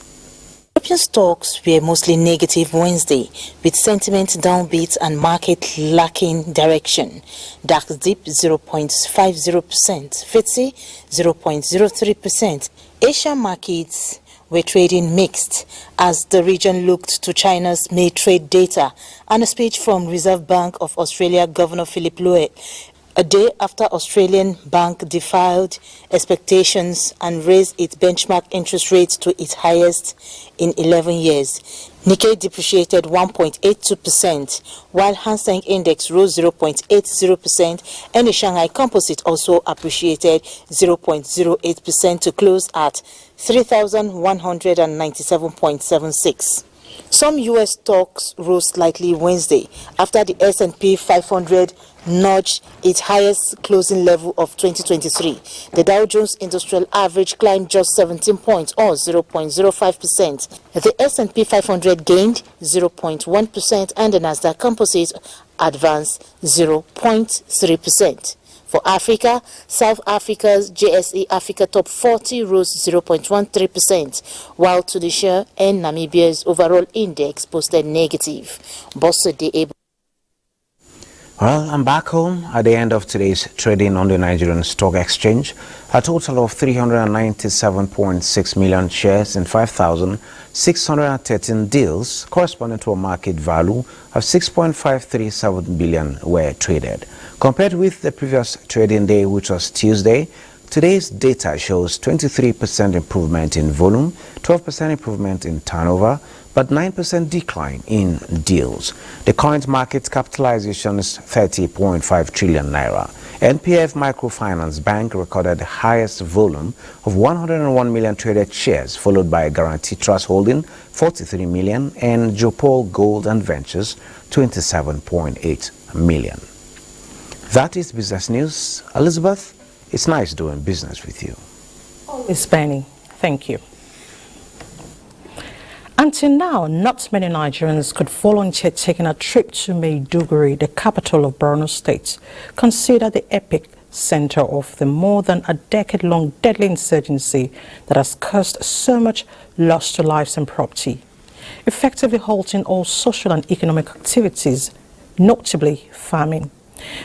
European stocks were mostly negative Wednesday, with sentiment downbeat and market lacking direction. DAX dipped 0.50%, FTSE 0.03%. Asian markets were trading mixed as the region looked to China's May trade data and a speech from Reserve Bank of Australia Governor Philip Lowe, a day after Australian Bank defied expectations and raised its benchmark interest rate to its highest in 11 years. Nikkei depreciated 1.82%, while Hang Seng Index rose 0.80%, and the Shanghai Composite also appreciated 0.08% to close at 3,197.76. Some U.S. stocks rose slightly Wednesday after the S&P 500 nudged its highest closing level of 2023. The Dow Jones Industrial Average climbed just 17 points or 0.05%. The S&P 500 gained 0.1% and the Nasdaq Composite advanced 0.3%. For Africa, South Africa's JSE Africa Top 40 rose 0.13%, while Tunisia and Namibia's overall index posted negative. Well, I'm back home at the end of today's trading on the Nigerian Stock Exchange. A total of 397.6 million shares in 5,613 deals, corresponding to a market value of 6.537 billion, were traded. Compared with the previous trading day, which was Tuesday, today's data shows 23% improvement in volume, 12% improvement in turnover, but 9% decline in deals. The current market capitalization is 30.5 trillion naira. NPF Microfinance Bank recorded the highest volume of 101 million traded shares, followed by Guarantee Trust Holding 43 million and Jopol Gold and Ventures 27.8 million. That is business news. Elizabeth, it's nice doing business with you. Always, Benny. Thank you. Until now, not many Nigerians could volunteer taking a trip to Maiduguri, the capital of Borno State, considered the epic center of the more than a decade-long deadly insurgency that has caused so much loss to lives and property, effectively halting all social and economic activities, notably farming.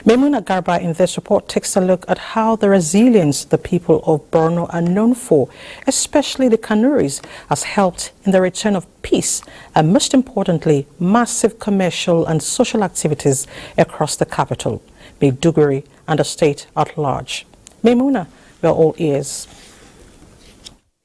Maimuna Garba in this report takes a look at how the resilience the people of Borno are known for, especially the Kanuris, has helped in the return of peace and, most importantly, massive commercial and social activities across the capital, Maiduguri, and the state at large. Maimuna, we are all ears.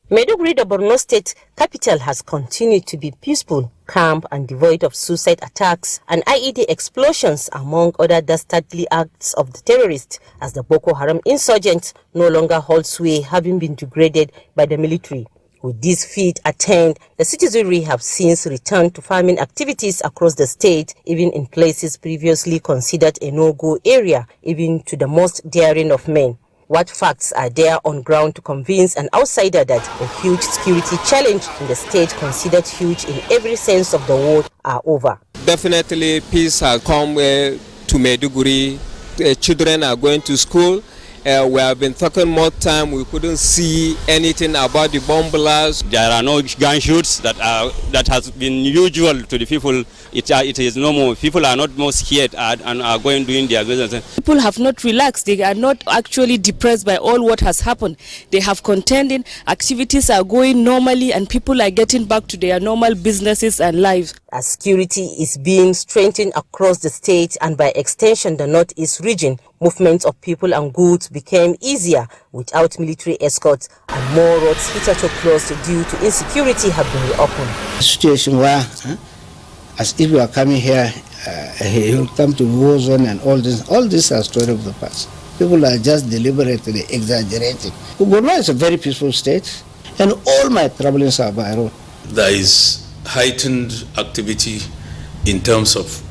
Maiduguri, the Borno State capital, has continued to be peaceful, calm and devoid of suicide attacks and IED explosions, among other dastardly acts of the terrorists, as the Boko Haram insurgents no longer hold sway, having been degraded by the military. With this feat attained, the citizenry have since returned to farming activities across the state, even in places previously considered a no-go area, even to the most daring of men. What facts are there on ground to convince an outsider that a huge security challenge in the state, considered huge in every sense of the word, are over? Definitely peace has come to Maiduguri. Children are going to school. We have been talking more time. We couldn't see anything about the bomb blasts. There are no gunshots that has been usual to the people. It is no more. People are not more scared and are going doing their business. People have not relaxed. They are not actually depressed by all what has happened. They have contended. Activities are going normally and people are getting back to their normal businesses and lives. As security is being strengthened across the state and by extension the northeast region, movements of people and goods became easier without military escorts, and more roads hitherto closed due to insecurity have been reopened. A situation where, as if you are coming here, you come to war zone and all this are story of the past. People are just deliberately exaggerating. Borno is a very peaceful state, and all my troubles are by road. There is heightened activity in terms of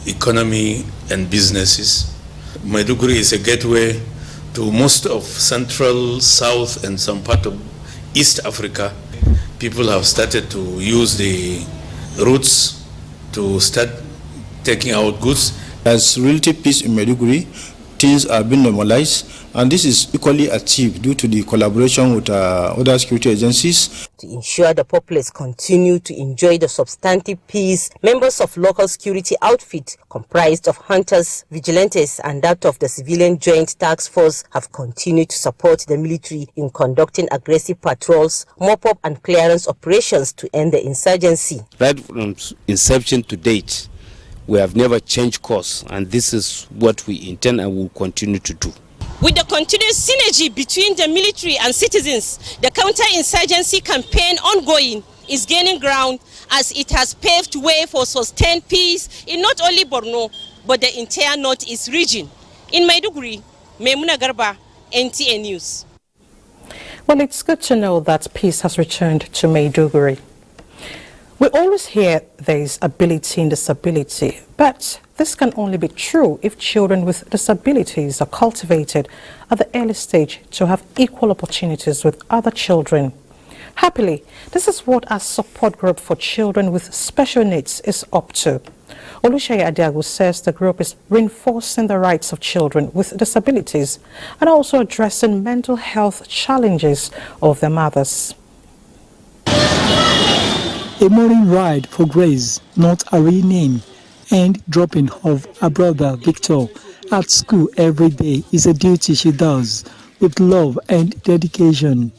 economy and businesses. Maiduguri is a gateway to most of Central, South and some part of East Africa. People have started to use the routes to start taking out goods. As relative peace in Maiduguri, things are being normalized, and this is equally achieved due to the collaboration with other security agencies. To ensure the populace continue to enjoy the substantive peace, members of local security outfit comprised of hunters, vigilantes and that of the Civilian Joint Task Force have continued to support the military in conducting aggressive patrols, mop-up and clearance operations to end the insurgency. Right from inception to date, we have never changed course, and this is what we intend and will continue to do. With the continuous synergy between the military and citizens, the counter-insurgency campaign ongoing is gaining ground as it has paved way for sustained peace in not only Borno, but the entire northeast region. In Maiduguri, Maimuna Garba, NTA News. Well, it's good to know that peace has returned to Maiduguri. We always hear there is ability in disability, but this can only be true if children with disabilities are cultivated at the early stage to have equal opportunities with other children. Happily, this is what our support group for children with special needs is up to. Oluseyi Adiago says the group is reinforcing the rights of children with disabilities and also addressing mental health challenges of their mothers. A morning ride for Grace, not a real name, and dropping off her brother Victor at school every day is a duty she does with love and dedication.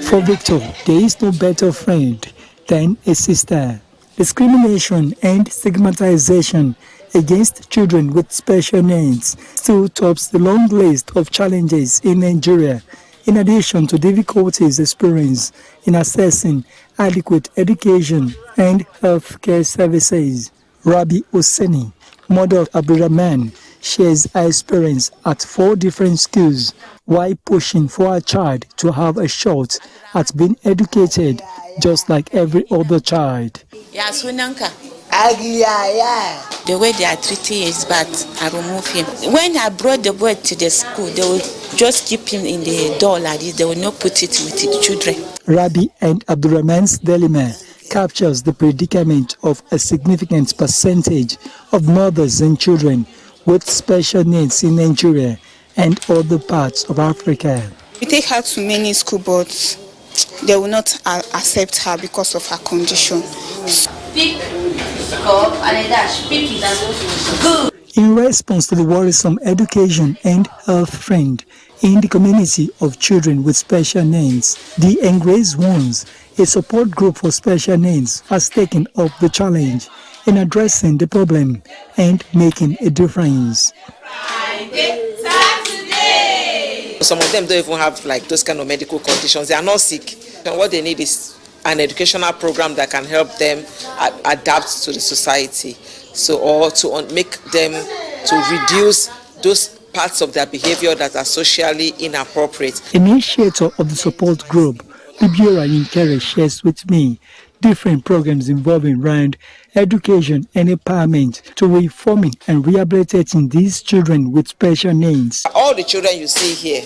For Victor, there is no better friend than a sister. Discrimination and stigmatization against children with special needs still tops the long list of challenges in Nigeria, in addition to difficulties experienced in accessing adequate education and healthcare services. Rabi Oseni, mother of Abdurrahman, shares her experience at 4 different schools while pushing for her child to have a shot at being educated just like every other child. The way they are treating is bad. I remove him. When I brought the boy to the school, they will just keep him in the door like this. They will not put it with the children. Rabi and Abdurrahman's dilemma captures the predicament of a significant percentage of mothers and children with special needs in Nigeria and other parts of Africa. We take her to many school boards. They will not accept her because of her condition. In response to the worrisome education and health trend in the community of children with special needs, the Engrace Ones, a support group for special needs, has taken up the challenge in addressing the problem and making a difference. Some of them don't even have like those kind of medical conditions. They are not sick. And what they need is an educational program that can help them adapt to the society. So, or to make them to reduce those parts of their behavior that are socially inappropriate. Initiator of the support group, Bibiora Yinkere, shares with me different programs involving around education and empowerment to reforming and rehabilitating these children with special needs. All the children you see here,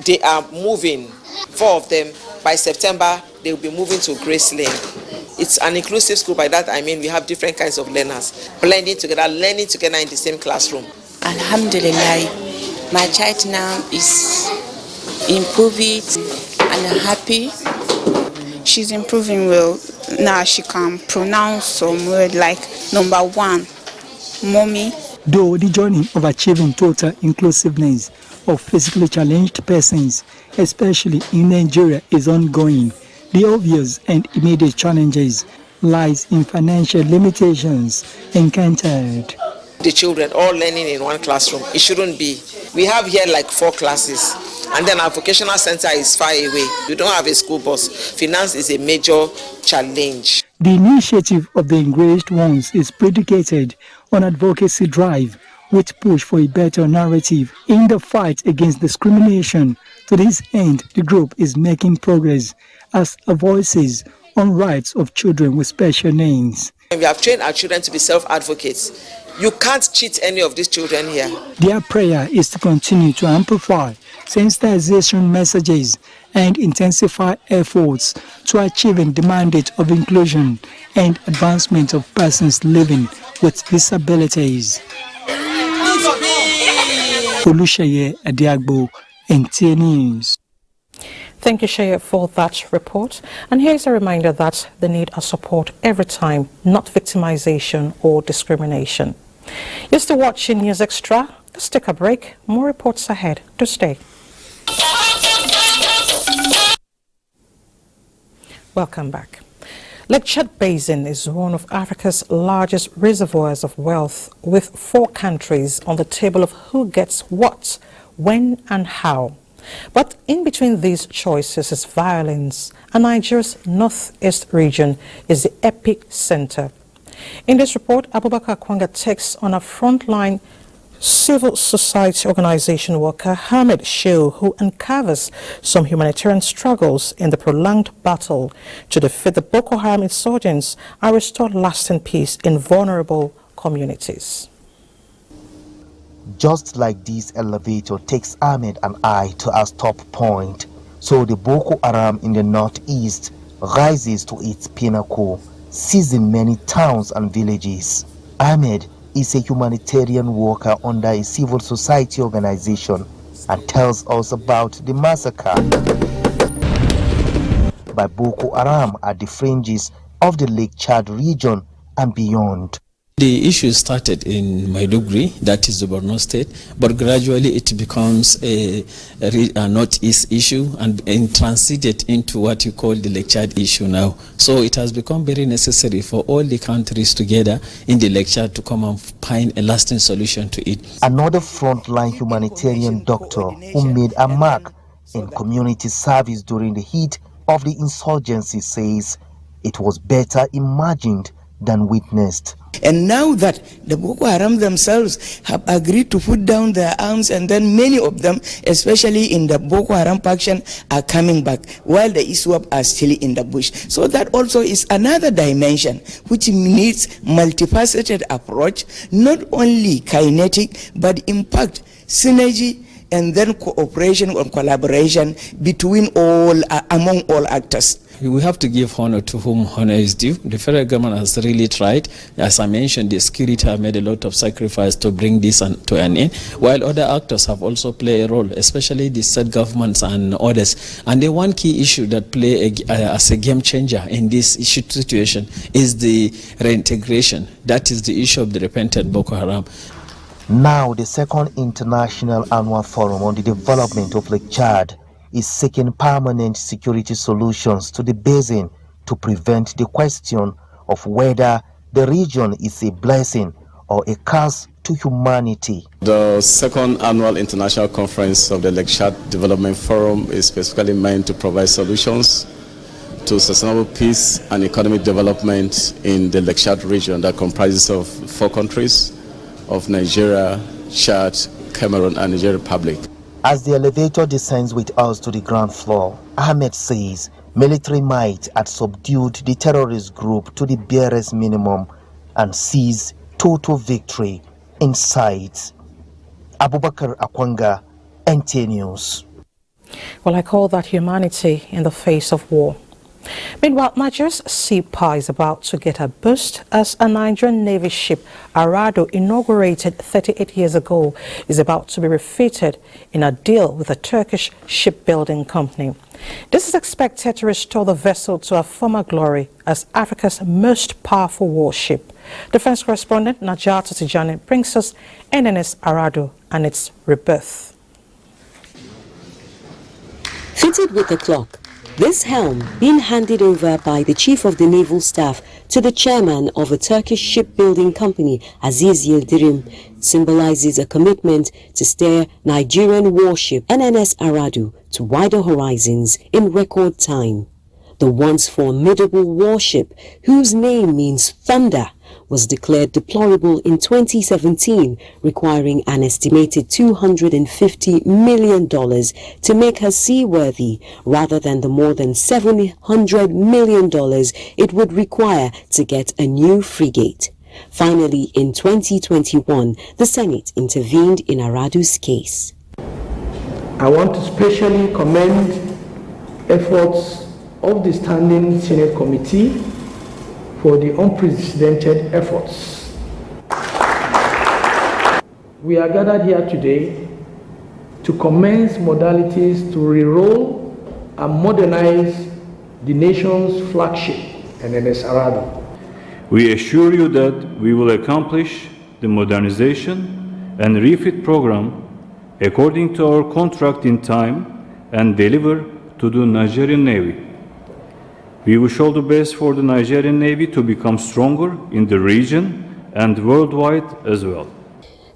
they are moving. 4 of them, by September, they will be moving to Grace Lane. It's an inclusive school. By that I mean we have different kinds of learners, blending together, learning together in the same classroom. Alhamdulillah, my child now is improving and I'm happy. She's improving well. Now she can pronounce some word like number 1, mommy. Though the journey of achieving total inclusiveness of physically challenged persons, especially in Nigeria, is ongoing, the obvious and immediate challenges lies in financial limitations encountered. The children all learning in one classroom. It shouldn't be. We have here like 4 classes, and then our vocational center is far away. We don't have a school bus. Finance is a major challenge. The initiative of the Engraced Ones is predicated on advocacy drive with push for a better narrative in the fight against discrimination. To this end, the group is making progress as voices on rights of children with special needs. We have trained our children to be self-advocates. You can't cheat any of these children here. Their prayer is to continue to amplify sensitization messages and intensify efforts to achieving the mandate of inclusion and advancement of persons living with disabilities. Oluseyi Adiagbo, NTA News. Thank you, Shea, for that report. And here's a reminder that they need our support every time, not victimization or discrimination. You're still watching News Extra. Let's take a break. More reports ahead. Do stay. Welcome back. Lake Chad Basin is one of Africa's largest reservoirs of wealth, with 4 countries on the table of who gets what, when and how. But in between these choices is violence, and Nigeria's northeast region is the epicenter. In this report, Abubakar Kwanga takes on a frontline civil society organization worker, Hamid Shehu, who uncovers some humanitarian struggles in the prolonged battle to defeat the Boko Haram insurgents and restore lasting peace in vulnerable communities. Just like this elevator takes Ahmed and I to our stop point, so the Boko Haram in the northeast rises to its pinnacle, seizing many towns and villages. Ahmed is a humanitarian worker under a civil society organization and tells us about the massacre by Boko Haram at the fringes of the Lake Chad region and beyond. The issue started in Maiduguri, that is the Borno state, but gradually it becomes a northeast issue and transited into what you call the Lake Chad issue now. So it has become very necessary for all the countries together in the Lake Chad to come and find a lasting solution to it. Another frontline humanitarian doctor who made a mark in community service during the heat of the insurgency says it was better imagined than witnessed. And now that the Boko Haram themselves have agreed to put down their arms, and then many of them, especially in the Boko Haram faction, are coming back, while the ISWAP are still in the bush. So that also is another dimension which needs multifaceted approach, not only kinetic, but impact, synergy, and then cooperation and collaboration between among all actors. We have to give honor to whom honor is due. The federal government has really tried. As I mentioned, the security have made a lot of sacrifice to bring this to an end, while other actors have also played a role, especially the state governments and others. And the one key issue that play as a game changer in this situation is the reintegration. That is the issue of the repentant Boko Haram. Now, the second International Annual Forum on the Development of Lake Chad is seeking permanent security solutions to the basin to prevent the question of whether the region is a blessing or a curse to humanity. The second annual international conference of the Lake Chad Development Forum is specifically meant to provide solutions to sustainable peace and economic development in the Lake Chad region that comprises of 4 countries of Nigeria, Chad, Cameroon, and Niger Republic. As the elevator descends with us to the ground floor, Ahmed says military might had subdued the terrorist group to the barest minimum and sees total victory in sight. Abubakar Akwanga, NTA News. Well, I call that humanity in the face of war. Meanwhile, Nigeria's sea power is about to get a boost as a Nigerian Navy ship, Arado, inaugurated 38 years ago, is about to be refitted in a deal with a Turkish shipbuilding company. This is expected to restore the vessel to her former glory as Africa's most powerful warship. Defense correspondent Najata Tijani brings us NNS Arado and its rebirth. Fitted with a clock, this helm, being handed over by the Chief of the Naval Staff to the chairman of a Turkish shipbuilding company, Aziz Yildirim, symbolizes a commitment to steer Nigerian warship NNS Aradu to wider horizons in record time. The once formidable warship, whose name means thunder, was declared deplorable in 2017, requiring an estimated $250 million to make her seaworthy, rather than the more than $700 million it would require to get a new frigate. Finally, in 2021, the Senate intervened in Aradu's case. I want to specially commend efforts of the Standing Senate Committee for the unprecedented efforts. We are gathered here today to commence modalities to re-roll and modernize the nation's flagship, NNS Arado. We assure you that we will accomplish the modernization and refit program according to our contract in time and deliver to the Nigerian Navy. We wish all the best for the Nigerian Navy to become stronger in the region and worldwide as well.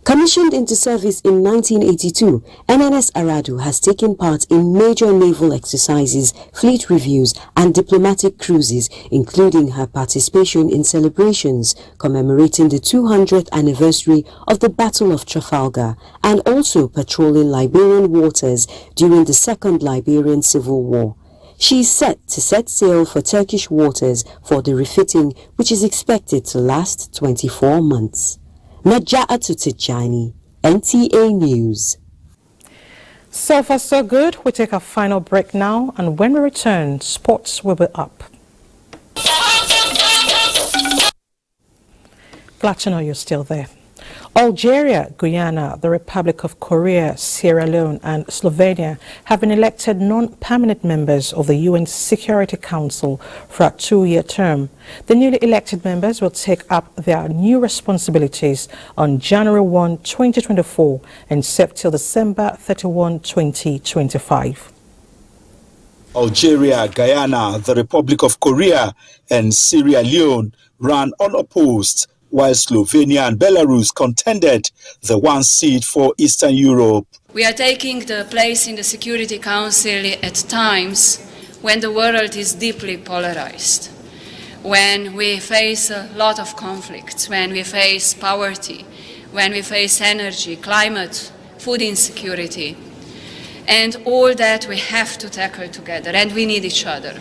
Commissioned into service in 1982, NNS Aradu has taken part in major naval exercises, fleet reviews and diplomatic cruises, including her participation in celebrations commemorating the 200th anniversary of the Battle of Trafalgar, and also patrolling Liberian waters during the Second Liberian Civil War. She is set to set sail for Turkish waters for the refitting, which is expected to last 24 months. Naja'atu Tijani, NTA News. So far so good. We take our final break now, and when we return, sports will be up. Glad to know you're still there. Algeria, Guyana, the Republic of Korea, Sierra Leone and Slovenia have been elected non-permanent members of the UN Security Council for a 2-year term. The newly elected members will take up their new responsibilities on January 1, 2024 and serve till December 31, 2025. Algeria, Guyana, the Republic of Korea and Sierra Leone ran unopposed, while Slovenia and Belarus contended the one seat for Eastern Europe. We are taking the place in the Security Council at times when the world is deeply polarized, when we face a lot of conflicts, when we face poverty, when we face energy, climate, food insecurity, and all that we have to tackle together, and we need each other.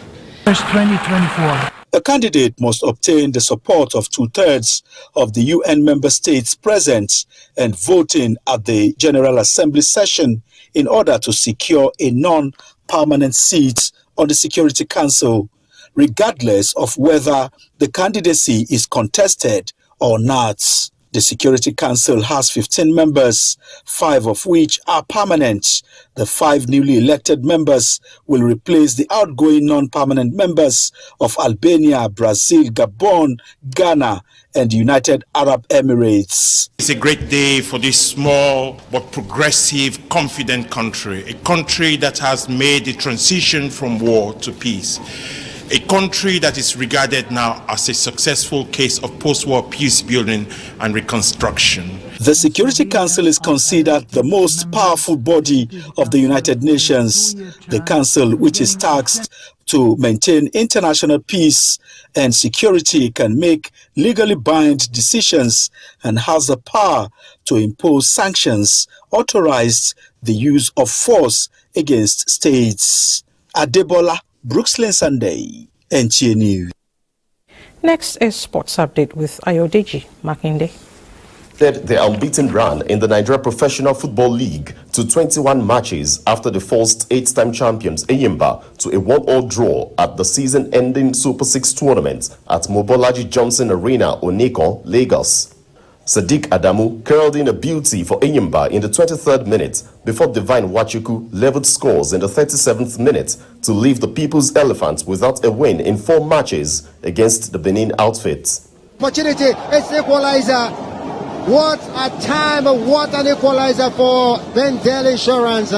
2024. A candidate must obtain the support of 2/3 of the UN member states present and voting at the General Assembly session in order to secure a non-permanent seat on the Security Council, regardless of whether the candidacy is contested or not. The Security Council has 15 members, 5 of which are permanent. The 5 newly elected members will replace the outgoing non-permanent members of Albania, Brazil, Gabon, Ghana, and the United Arab Emirates. It's a great day for this small but progressive, confident country, a country that has made the transition from war to peace. A country that is regarded now as a successful case of post-war peace building and reconstruction. The Security Council is considered the most powerful body of the United Nations. The Council, which is tasked to maintain international peace and security, can make legally binding decisions and has the power to impose sanctions, authorize the use of force against states. Adebola, Brooklyn Sunday, NTA News. Next is Sports Update with Ayodeji Makinde. The unbeaten run in the Nigeria Professional Football League to 21 matches after they forced 8-time champions Enyimba to a 1-1 draw at the season-ending Super 6 tournament at Mobolaji Johnson Arena, Oneko, Lagos. Sadiq Adamu curled in a beauty for Enyimba in the 23rd minute before Divine Wachuku leveled scores in the 37th minute to leave the People's Elephants without a win in 4 matches against the Benin outfit. Opportunity, it's equalizer. What a time, what an equalizer for Bendel Insurance.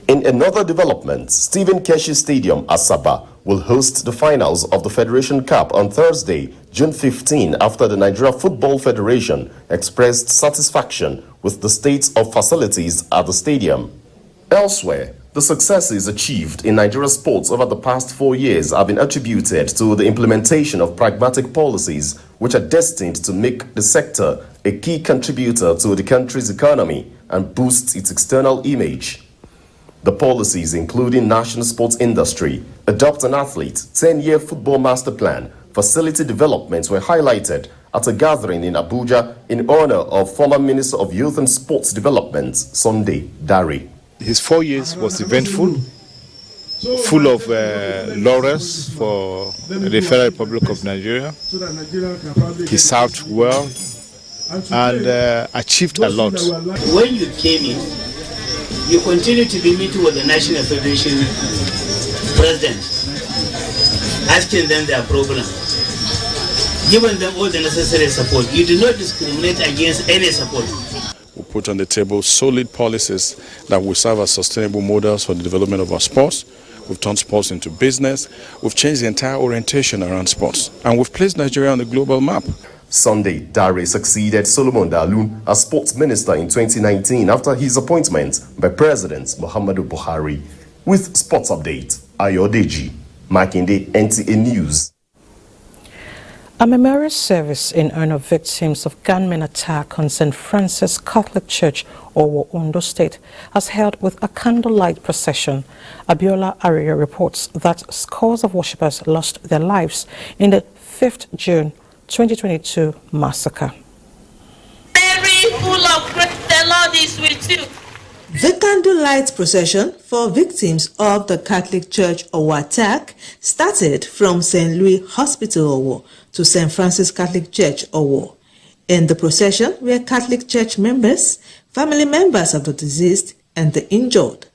In another development, Stephen Keshi Stadium, Asaba, will host the finals of the Federation Cup on Thursday, June 15, after the Nigeria Football Federation expressed satisfaction with the state of facilities at the stadium. Elsewhere, the successes achieved in Nigeria sports over the past 4 years have been attributed to the implementation of pragmatic policies which are destined to make the sector a key contributor to the country's economy and boost its external image. The policies, including national sports industry, adopt an athlete, 10-year football master plan, facility developments were highlighted at a gathering in Abuja in honor of former Minister of Youth and Sports Development, Sunday Dare. His 4 years was eventful, full of laurels for the Federal Republic of Nigeria. He served well and achieved a lot. When you came in, you continue to be meeting with the National Federation president, asking them their problem, giving them all the necessary support. You do not discriminate against any support. We put on the table solid policies that will serve as sustainable models for the development of our sports. We've turned sports into business. We've changed the entire orientation around sports. And we've placed Nigeria on the global map. Sunday, Dare succeeded Solomon Dalun as sports minister in 2019 after his appointment by President Muhammadu Buhari. With Sports Update, Ayodeji Makinde, NTA News. A memorial service in honor of victims of gunmen attack on St. Francis Catholic Church, Owo, Ondo State, has held with a candlelight procession. Abiola Aria reports that scores of worshippers lost their lives in the 5th June 2022 massacre. Mary, full of grace, the Lord is with you. The candlelight procession for victims of the Catholic Church Owo attack started from St. Louis Hospital Owo to St. Francis Catholic Church Owo. In the procession were Catholic Church members, family members of the deceased, and the injured.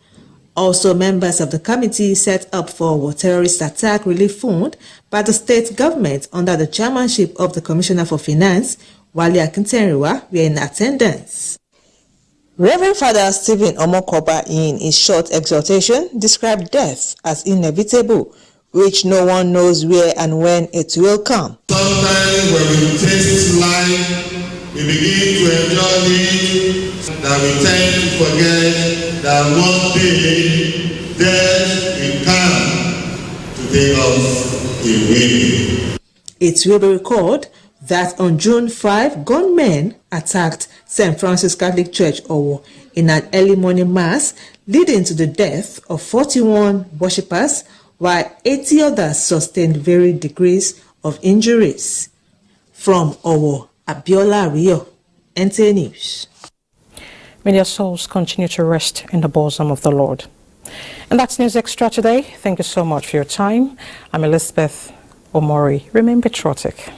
Also, members of the committee set up for terrorist attack relief fund by the state government under the chairmanship of the Commissioner for Finance, Wale Akintenriwa, were in attendance. Reverend Father Stephen Omokoba, in his short exhortation, described death as inevitable, which no one knows where and when it will come. Sometimes when we taste life, we begin to enjoy it, that we tend to forget that one day death will come to take us away. It will be recalled that on June 5, gunmen attacked St. Francis Catholic Church, Owo, in an early morning mass, leading to the death of 41 worshippers, while 80 others sustained varied degrees of injuries. From Owo, Abiola Rio, NTA News. May their souls continue to rest in the bosom of the Lord. And that's News Extra today. Thank you so much for your time. I'm Elizabeth Omori. Remain patriotic.